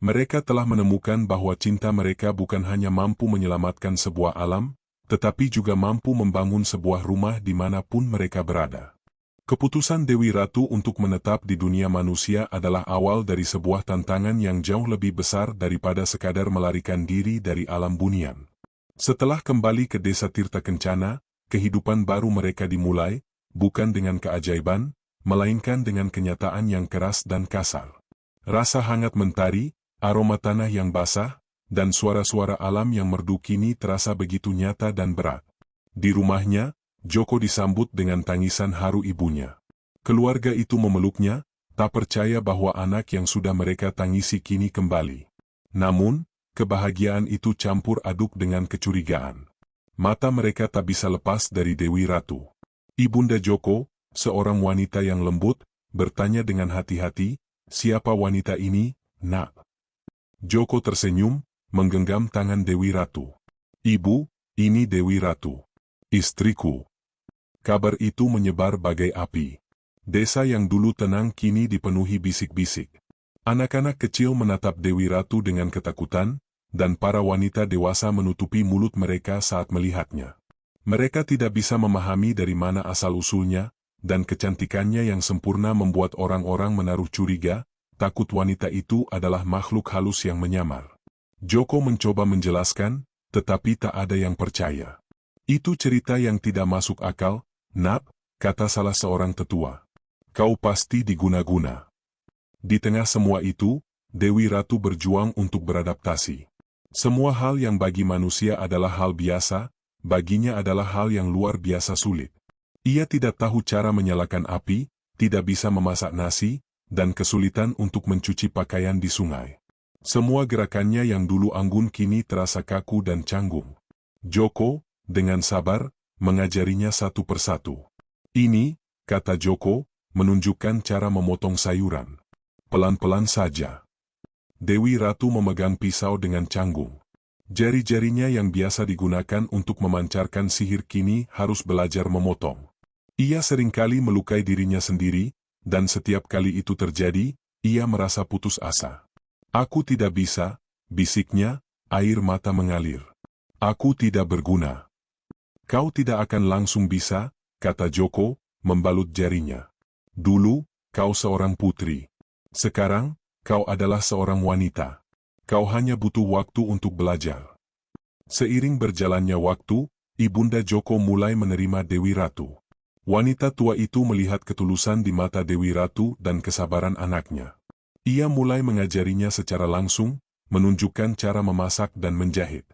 Mereka telah menemukan bahwa cinta mereka bukan hanya mampu menyelamatkan sebuah alam, tetapi juga mampu membangun sebuah rumah dimanapun mereka berada. Keputusan Dewi Ratu untuk menetap di dunia manusia adalah awal dari sebuah tantangan yang jauh lebih besar daripada sekadar melarikan diri dari alam bunian. Setelah kembali ke desa Tirta Kencana, kehidupan baru mereka dimulai, bukan dengan keajaiban, melainkan dengan kenyataan yang keras dan kasar. Rasa hangat mentari, aroma tanah yang basah, dan suara-suara alam yang merdu kini terasa begitu nyata dan berat. Di rumahnya, Joko disambut dengan tangisan haru ibunya. Keluarga itu memeluknya, tak percaya bahwa anak yang sudah mereka tangisi kini kembali. Namun, kebahagiaan itu campur aduk dengan kecurigaan. Mata mereka tak bisa lepas dari Dewi Ratu. Ibunda Joko, seorang wanita yang lembut, bertanya dengan hati-hati, "Siapa wanita ini, Nak?" Joko tersenyum, menggenggam tangan Dewi Ratu. "Ibu, ini Dewi Ratu. Istriku." Kabar itu menyebar bagai api. Desa yang dulu tenang kini dipenuhi bisik-bisik. Anak-anak kecil menatap Dewi Ratu dengan ketakutan, dan para wanita dewasa menutupi mulut mereka saat melihatnya. Mereka tidak bisa memahami dari mana asal-usulnya, dan kecantikannya yang sempurna membuat orang-orang menaruh curiga, takut wanita itu adalah makhluk halus yang menyamar. Joko mencoba menjelaskan, tetapi tak ada yang percaya. "Itu cerita yang tidak masuk akal, Nak," kata salah seorang tetua. "Kau pasti diguna-guna." Di tengah semua itu, Dewi Ratu berjuang untuk beradaptasi. Semua hal yang bagi manusia adalah hal biasa, baginya adalah hal yang luar biasa sulit. Ia tidak tahu cara menyalakan api, tidak bisa memasak nasi, dan kesulitan untuk mencuci pakaian di sungai. Semua gerakannya yang dulu anggun kini terasa kaku dan canggung. Joko, dengan sabar, mengajarinya satu persatu. "Ini," kata Joko, menunjukkan cara memotong sayuran. "Pelan-pelan saja." Dewi Ratu memegang pisau dengan canggung. Jari-jarinya yang biasa digunakan untuk memancarkan sihir kini harus belajar memotong. Ia seringkali melukai dirinya sendiri, dan setiap kali itu terjadi, ia merasa putus asa. "Aku tidak bisa," bisiknya, air mata mengalir. "Aku tidak berguna." "Kau tidak akan langsung bisa," kata Joko, membalut jarinya. "Dulu, kau seorang putri. Sekarang, kau adalah seorang wanita. Kau hanya butuh waktu untuk belajar." Seiring berjalannya waktu, Ibunda Joko mulai menerima Dewi Ratu. Wanita tua itu melihat ketulusan di mata Dewi Ratu dan kesabaran anaknya. Ia mulai mengajarinya secara langsung, menunjukkan cara memasak dan menjahit.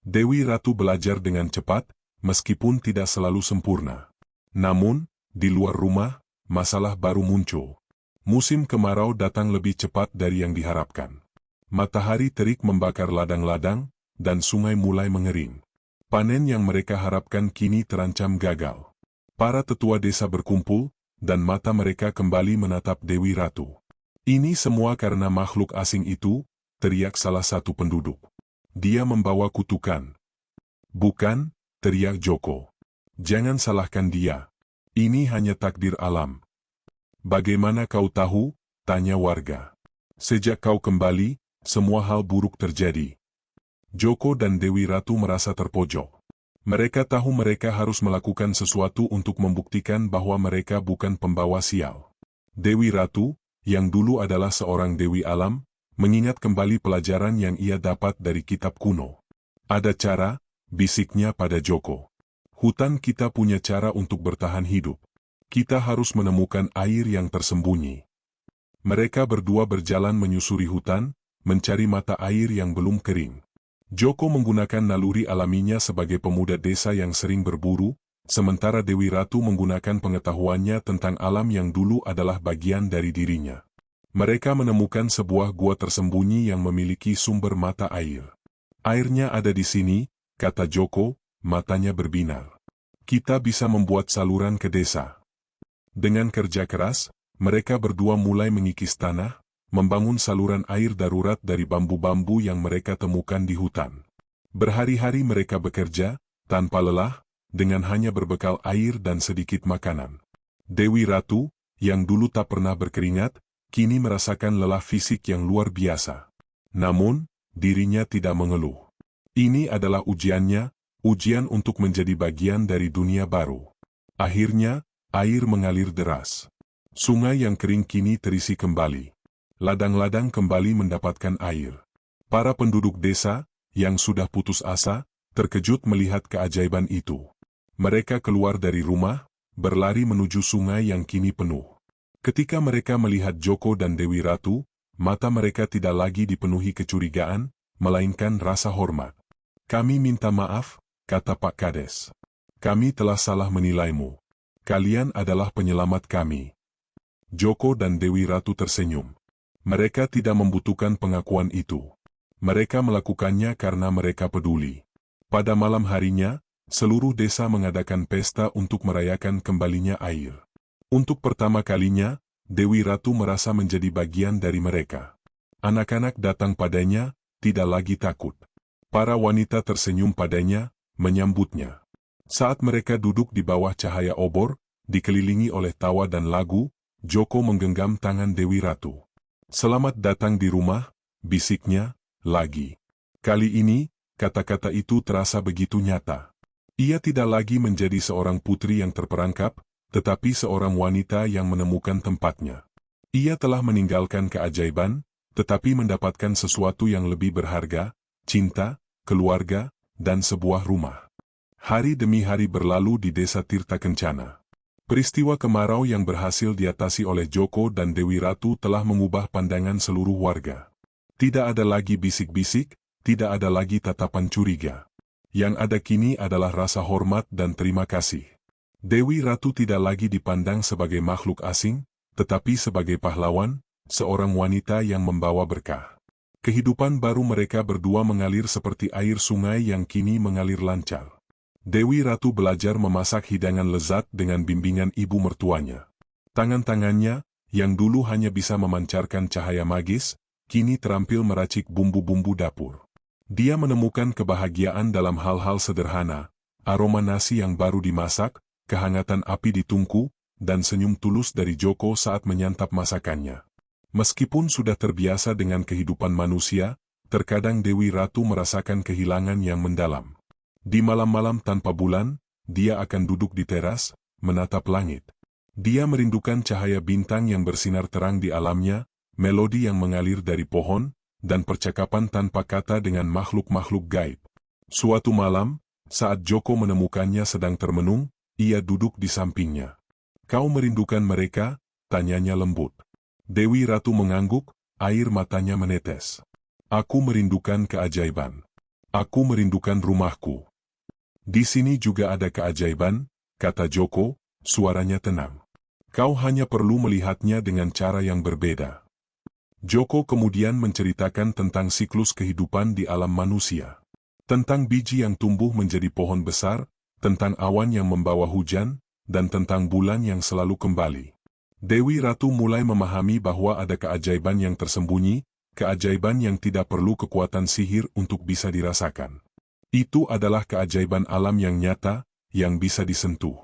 Dewi Ratu belajar dengan cepat, meskipun tidak selalu sempurna. Namun, di luar rumah, masalah baru muncul. Musim kemarau datang lebih cepat dari yang diharapkan. Matahari terik membakar ladang-ladang, dan sungai mulai mengering. Panen yang mereka harapkan kini terancam gagal. Para tetua desa berkumpul, dan mata mereka kembali menatap Dewi Ratu. Ini semua karena makhluk asing itu, teriak salah satu penduduk. Dia membawa kutukan. Bukan, teriak Joko. Jangan salahkan dia. Ini hanya takdir alam. Bagaimana kau tahu? Tanya warga. Sejak kau kembali, semua hal buruk terjadi. Joko dan Dewi Ratu merasa terpojok. Mereka tahu mereka harus melakukan sesuatu untuk membuktikan bahwa mereka bukan pembawa sial. Dewi Ratu, yang dulu adalah seorang dewi alam, mengingat kembali pelajaran yang ia dapat dari kitab kuno. Ada cara, bisiknya pada Joko. Hutan kita punya cara untuk bertahan hidup. Kita harus menemukan air yang tersembunyi. Mereka berdua berjalan menyusuri hutan, mencari mata air yang belum kering. Joko menggunakan naluri alaminya sebagai pemuda desa yang sering berburu, sementara Dewi Ratu menggunakan pengetahuannya tentang alam yang dulu adalah bagian dari dirinya. Mereka menemukan sebuah gua tersembunyi yang memiliki sumber mata air. Airnya ada di sini, kata Joko, matanya berbinar. Kita bisa membuat saluran ke desa. Dengan kerja keras, mereka berdua mulai mengikis tanah, membangun saluran air darurat dari bambu-bambu yang mereka temukan di hutan. Berhari-hari mereka bekerja, tanpa lelah, dengan hanya berbekal air dan sedikit makanan. Dewi Ratu, yang dulu tak pernah berkeringat, kini merasakan lelah fisik yang luar biasa. Namun, dirinya tidak mengeluh. Ini adalah ujiannya, ujian untuk menjadi bagian dari dunia baru. Akhirnya, air mengalir deras. Sungai yang kering kini terisi kembali. Ladang-ladang kembali mendapatkan air. Para penduduk desa, yang sudah putus asa, terkejut melihat keajaiban itu. Mereka keluar dari rumah, berlari menuju sungai yang kini penuh. Ketika mereka melihat Joko dan Dewi Ratu, mata mereka tidak lagi dipenuhi kecurigaan, melainkan rasa hormat. Kami minta maaf, kata Pak Kades. Kami telah salah menilaimu. Kalian adalah penyelamat kami. Joko dan Dewi Ratu tersenyum. Mereka tidak membutuhkan pengakuan itu. Mereka melakukannya karena mereka peduli. Pada malam harinya, seluruh desa mengadakan pesta untuk merayakan kembalinya air. Untuk pertama kalinya, Dewi Ratu merasa menjadi bagian dari mereka. Anak-anak datang padanya, tidak lagi takut. Para wanita tersenyum padanya, menyambutnya. Saat mereka duduk di bawah cahaya obor, dikelilingi oleh tawa dan lagu, Joko menggenggam tangan Dewi Ratu. Selamat datang di rumah, bisiknya, lagi. Kali ini, kata-kata itu terasa begitu nyata. Ia tidak lagi menjadi seorang putri yang terperangkap, tetapi seorang wanita yang menemukan tempatnya. Ia telah meninggalkan keajaiban, tetapi mendapatkan sesuatu yang lebih berharga, cinta, keluarga, dan sebuah rumah. Hari demi hari berlalu di desa Tirta Kencana. Peristiwa kemarau yang berhasil diatasi oleh Joko dan Dewi Ratu telah mengubah pandangan seluruh warga. Tidak ada lagi bisik-bisik, tidak ada lagi tatapan curiga. Yang ada kini adalah rasa hormat dan terima kasih. Dewi Ratu tidak lagi dipandang sebagai makhluk asing, tetapi sebagai pahlawan, seorang wanita yang membawa berkah. Kehidupan baru mereka berdua mengalir seperti air sungai yang kini mengalir lancar. Dewi Ratu belajar memasak hidangan lezat dengan bimbingan ibu mertuanya. Tangan-tangannya, yang dulu hanya bisa memancarkan cahaya magis, kini terampil meracik bumbu-bumbu dapur. Dia menemukan kebahagiaan dalam hal-hal sederhana, aroma nasi yang baru dimasak, kehangatan api di tungku, dan senyum tulus dari Joko saat menyantap masakannya. Meskipun sudah terbiasa dengan kehidupan manusia, terkadang Dewi Ratu merasakan kehilangan yang mendalam. Di malam-malam tanpa bulan, dia akan duduk di teras, menatap langit. Dia merindukan cahaya bintang yang bersinar terang di alamnya, melodi yang mengalir dari pohon, dan percakapan tanpa kata dengan makhluk-makhluk gaib. Suatu malam, saat Joko menemukannya sedang termenung, ia duduk di sampingnya. "Kau merindukan mereka?" tanyanya lembut. Dewi Ratu mengangguk, air matanya menetes. Aku merindukan keajaiban. Aku merindukan rumahku. Di sini juga ada keajaiban, kata Joko, suaranya tenang. Kau hanya perlu melihatnya dengan cara yang berbeda. Joko kemudian menceritakan tentang siklus kehidupan di alam manusia. Tentang biji yang tumbuh menjadi pohon besar, tentang awan yang membawa hujan, dan tentang bulan yang selalu kembali. Dewi Ratu mulai memahami bahwa ada keajaiban yang tersembunyi, keajaiban yang tidak perlu kekuatan sihir untuk bisa dirasakan. Itu adalah keajaiban alam yang nyata, yang bisa disentuh.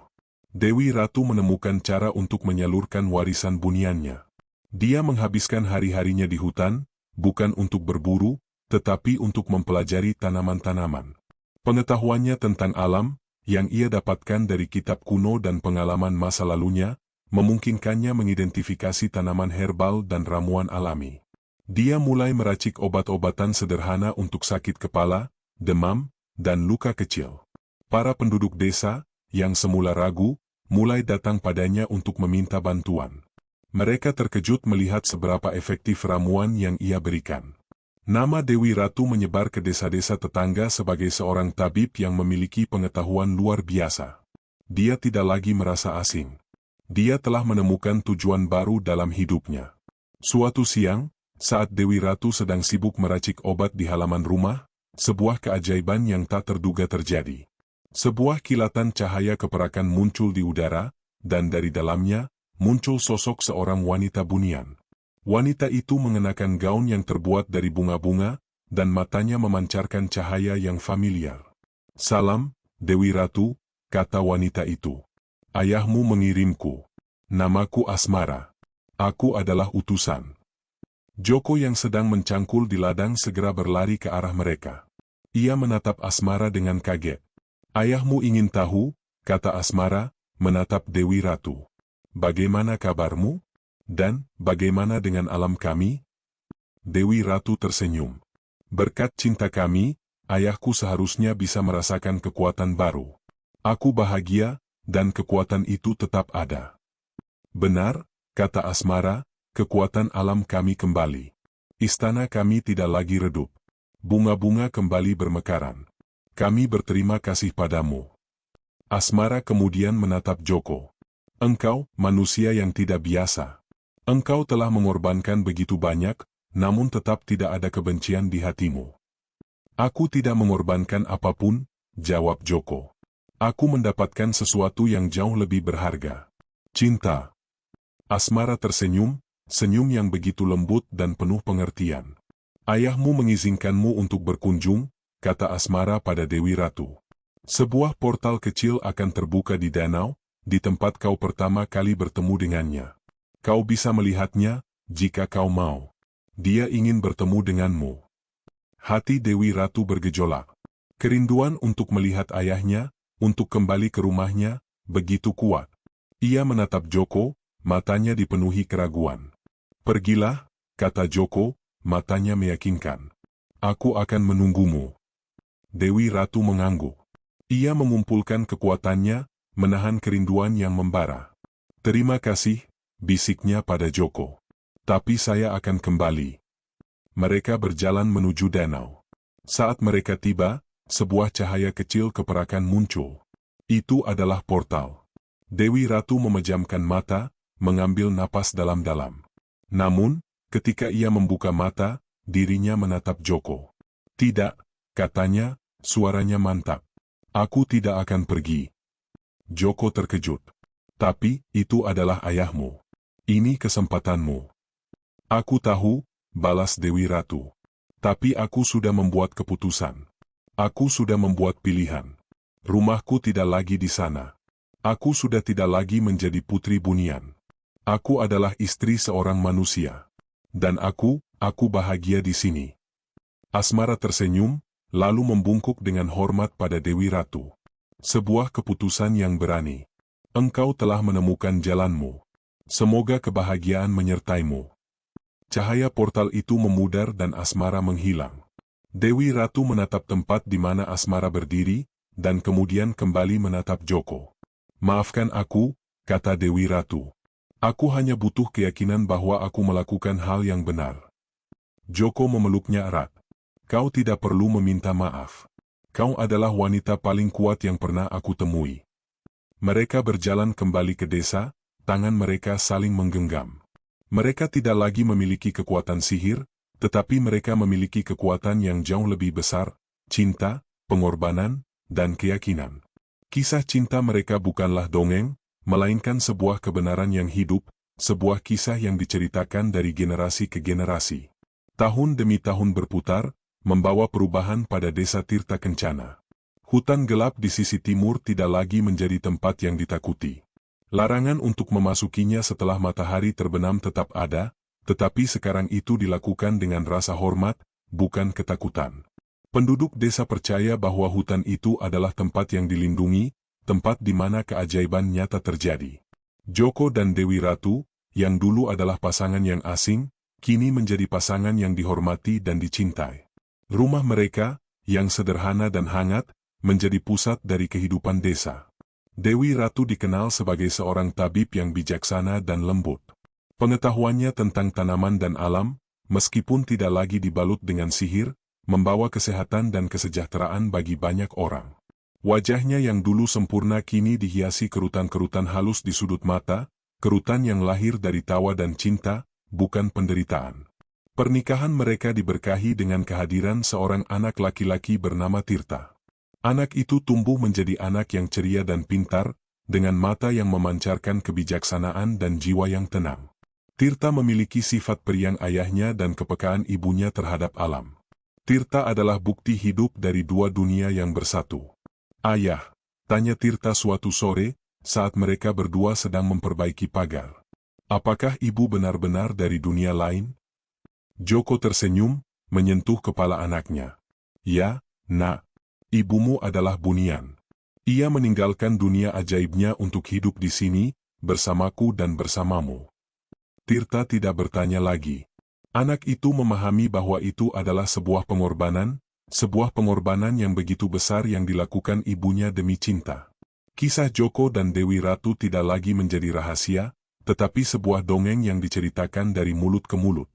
Dewi Ratu menemukan cara untuk menyalurkan warisan buniannya. Dia menghabiskan hari-harinya di hutan, bukan untuk berburu, tetapi untuk mempelajari tanaman-tanaman. Pengetahuannya tentang alam, yang ia dapatkan dari kitab kuno dan pengalaman masa lalunya, memungkinkannya mengidentifikasi tanaman herbal dan ramuan alami. Dia mulai meracik obat-obatan sederhana untuk sakit kepala, demam, dan luka kecil. Para penduduk desa, yang semula ragu, mulai datang padanya untuk meminta bantuan. Mereka terkejut melihat seberapa efektif ramuan yang ia berikan. Nama Dewi Ratu menyebar ke desa-desa tetangga sebagai seorang tabib yang memiliki pengetahuan luar biasa. Dia tidak lagi merasa asing. Dia telah menemukan tujuan baru dalam hidupnya. Suatu siang, saat Dewi Ratu sedang sibuk meracik obat di halaman rumah, sebuah keajaiban yang tak terduga terjadi. Sebuah kilatan cahaya keperakan muncul di udara, dan dari dalamnya, muncul sosok seorang wanita bunian. Wanita itu mengenakan gaun yang terbuat dari bunga-bunga, dan matanya memancarkan cahaya yang familiar. "Salam, Dewi Ratu," kata wanita itu. "Ayahmu mengirimku. Namaku Asmara. Aku adalah utusan." Joko yang sedang mencangkul di ladang segera berlari ke arah mereka. Ia menatap Asmara dengan kaget. "Ayahmu ingin tahu," kata Asmara, menatap Dewi Ratu. "Bagaimana kabarmu? Dan, bagaimana dengan alam kami?" Dewi Ratu tersenyum. "Berkat cinta kami, ayahku seharusnya bisa merasakan kekuatan baru. Aku bahagia, dan kekuatan itu tetap ada." "Benar," kata Asmara, "kekuatan alam kami kembali. Istana kami tidak lagi redup. Bunga-bunga kembali bermekaran. Kami berterima kasih padamu." Asmara kemudian menatap Joko. "Engkau, manusia yang tidak biasa. Engkau telah mengorbankan begitu banyak, namun tetap tidak ada kebencian di hatimu." "Aku tidak mengorbankan apapun," jawab Joko. "Aku mendapatkan sesuatu yang jauh lebih berharga. Cinta." Asmara tersenyum, senyum yang begitu lembut dan penuh pengertian. "Ayahmu mengizinkanmu untuk berkunjung," kata Asmara pada Dewi Ratu. "Sebuah portal kecil akan terbuka di danau, di tempat kau pertama kali bertemu dengannya. Kau bisa melihatnya, jika kau mau. Dia ingin bertemu denganmu." Hati Dewi Ratu bergejolak. Kerinduan untuk melihat ayahnya, untuk kembali ke rumahnya, begitu kuat. Ia menatap Joko, matanya dipenuhi keraguan. "Pergilah," kata Joko, matanya meyakinkan. "Aku akan menunggumu." Dewi Ratu mengangguk. Ia mengumpulkan kekuatannya, menahan kerinduan yang membara. "Terima kasih," bisiknya pada Joko. "Tapi saya akan kembali." Mereka berjalan menuju danau. Saat mereka tiba, sebuah cahaya kecil keperakan muncul. Itu adalah portal. Dewi Ratu memejamkan mata, mengambil napas dalam-dalam. Namun, ketika ia membuka mata, dirinya menatap Joko. "Tidak," katanya, suaranya mantap. "Aku tidak akan pergi." Joko terkejut. "Tapi, itu adalah ayahmu. Ini kesempatanmu." "Aku tahu," balas Dewi Ratu. "Tapi aku sudah membuat keputusan. Aku sudah membuat pilihan. Rumahku tidak lagi di sana. Aku sudah tidak lagi menjadi putri bunian. Aku adalah istri seorang manusia. Dan aku bahagia di sini." Asmara tersenyum, lalu membungkuk dengan hormat pada Dewi Ratu. "Sebuah keputusan yang berani. Engkau telah menemukan jalanmu. Semoga kebahagiaan menyertaimu." Cahaya portal itu memudar dan Asmara menghilang. Dewi Ratu menatap tempat di mana Asmara berdiri, dan kemudian kembali menatap Joko. "Maafkan aku," kata Dewi Ratu. "Aku hanya butuh keyakinan bahwa aku melakukan hal yang benar." Joko memeluknya erat. Kau tidak perlu meminta maaf. Kau adalah wanita paling kuat yang pernah aku temui. Mereka berjalan kembali ke desa, tangan mereka saling menggenggam. Mereka tidak lagi memiliki kekuatan sihir, tetapi mereka memiliki kekuatan yang jauh lebih besar, cinta, pengorbanan, dan keyakinan. Kisah cinta mereka bukanlah dongeng, melainkan sebuah kebenaran yang hidup, sebuah kisah yang diceritakan dari generasi ke generasi. Tahun demi tahun berputar, membawa perubahan pada desa Tirta Kencana. Hutan gelap di sisi timur tidak lagi menjadi tempat yang ditakuti. Larangan untuk memasukinya setelah matahari terbenam tetap ada, tetapi sekarang itu dilakukan dengan rasa hormat, bukan ketakutan. Penduduk desa percaya bahwa hutan itu adalah tempat yang dilindungi, tempat di mana keajaiban nyata terjadi. Joko dan Dewi Ratu, yang dulu adalah pasangan yang asing, kini menjadi pasangan yang dihormati dan dicintai. Rumah mereka, yang sederhana dan hangat, menjadi pusat dari kehidupan desa. Dewi Ratu dikenal sebagai seorang tabib yang bijaksana dan lembut. Pengetahuannya tentang tanaman dan alam, meskipun tidak lagi dibalut dengan sihir, membawa kesehatan dan kesejahteraan bagi banyak orang. Wajahnya yang dulu sempurna kini dihiasi kerutan-kerutan halus di sudut mata, kerutan yang lahir dari tawa dan cinta, bukan penderitaan. Pernikahan mereka diberkahi dengan kehadiran seorang anak laki-laki bernama Tirta. Anak itu tumbuh menjadi anak yang ceria dan pintar, dengan mata yang memancarkan kebijaksanaan dan jiwa yang tenang. Tirta memiliki sifat periang ayahnya dan kepekaan ibunya terhadap alam. Tirta adalah bukti hidup dari dua dunia yang bersatu. "Ayah," tanya Tirta suatu sore, saat mereka berdua sedang memperbaiki pagar. "Apakah ibu benar-benar dari dunia lain?" Joko tersenyum, menyentuh kepala anaknya. "Ya, nak. Ibumu adalah bunian. Ia meninggalkan dunia ajaibnya untuk hidup di sini, bersamaku dan bersamamu." Tirta tidak bertanya lagi. Anak itu memahami bahwa itu adalah sebuah pengorbanan yang begitu besar yang dilakukan ibunya demi cinta. Kisah Joko dan Dewi Ratu tidak lagi menjadi rahasia, tetapi sebuah dongeng yang diceritakan dari mulut ke mulut.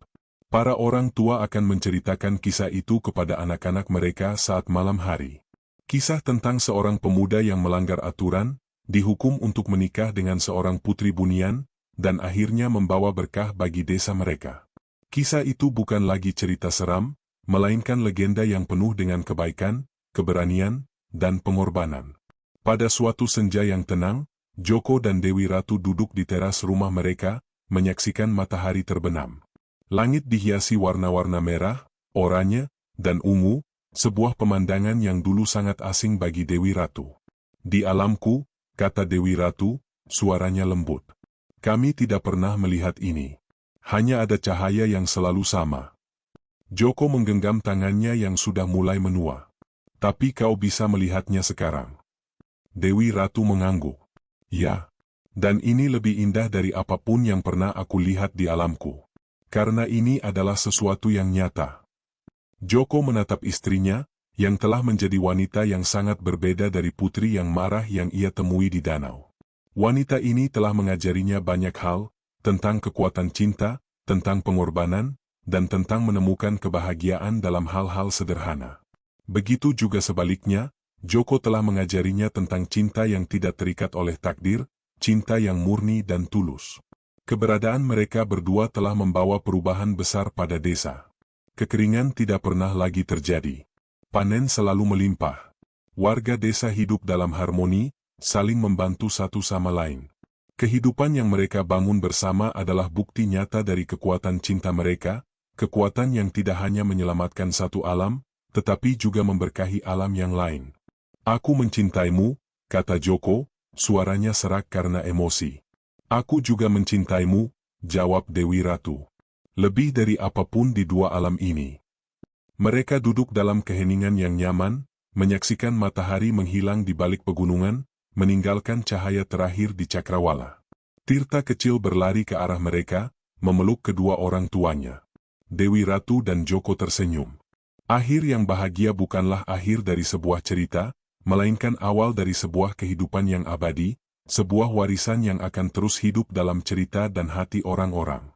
Para orang tua akan menceritakan kisah itu kepada anak-anak mereka saat malam hari. Kisah tentang seorang pemuda yang melanggar aturan, dihukum untuk menikah dengan seorang putri bunian, dan akhirnya membawa berkah bagi desa mereka. Kisah itu bukan lagi cerita seram, melainkan legenda yang penuh dengan kebaikan, keberanian, dan pengorbanan. Pada suatu senja yang tenang, Joko dan Dewi Ratu duduk di teras rumah mereka, menyaksikan matahari terbenam. Langit dihiasi warna-warna merah, oranye, dan ungu, sebuah pemandangan yang dulu sangat asing bagi Dewi Ratu. "Di alamku," kata Dewi Ratu, suaranya lembut. "Kami tidak pernah melihat ini. Hanya ada cahaya yang selalu sama." Joko menggenggam tangannya yang sudah mulai menua. "Tapi kau bisa melihatnya sekarang." Dewi Ratu mengangguk. "Ya. Dan ini lebih indah dari apapun yang pernah aku lihat di alamku. Karena ini adalah sesuatu yang nyata." Joko menatap istrinya, yang telah menjadi wanita yang sangat berbeda dari putri yang marah yang ia temui di danau. Wanita ini telah mengajarinya banyak hal, tentang kekuatan cinta, tentang pengorbanan, dan tentang menemukan kebahagiaan dalam hal-hal sederhana. Begitu juga sebaliknya, Joko telah mengajarinya tentang cinta yang tidak terikat oleh takdir, cinta yang murni dan tulus. Keberadaan mereka berdua telah membawa perubahan besar pada desa. Kekeringan tidak pernah lagi terjadi. Panen selalu melimpah. Warga desa hidup dalam harmoni, saling membantu satu sama lain. Kehidupan yang mereka bangun bersama adalah bukti nyata dari kekuatan cinta mereka, kekuatan yang tidak hanya menyelamatkan satu alam, tetapi juga memberkahi alam yang lain. "Aku mencintaimu," kata Joko, suaranya serak karena emosi. "Aku juga mencintaimu," jawab Dewi Ratu. "Lebih dari apapun di dua alam ini." Mereka duduk dalam keheningan yang nyaman, menyaksikan matahari menghilang di balik pegunungan, meninggalkan cahaya terakhir di cakrawala. Tirta kecil berlari ke arah mereka, memeluk kedua orang tuanya. Dewi Ratu dan Joko tersenyum. Akhir yang bahagia bukanlah akhir dari sebuah cerita, melainkan awal dari sebuah kehidupan yang abadi, sebuah warisan yang akan terus hidup dalam cerita dan hati orang-orang.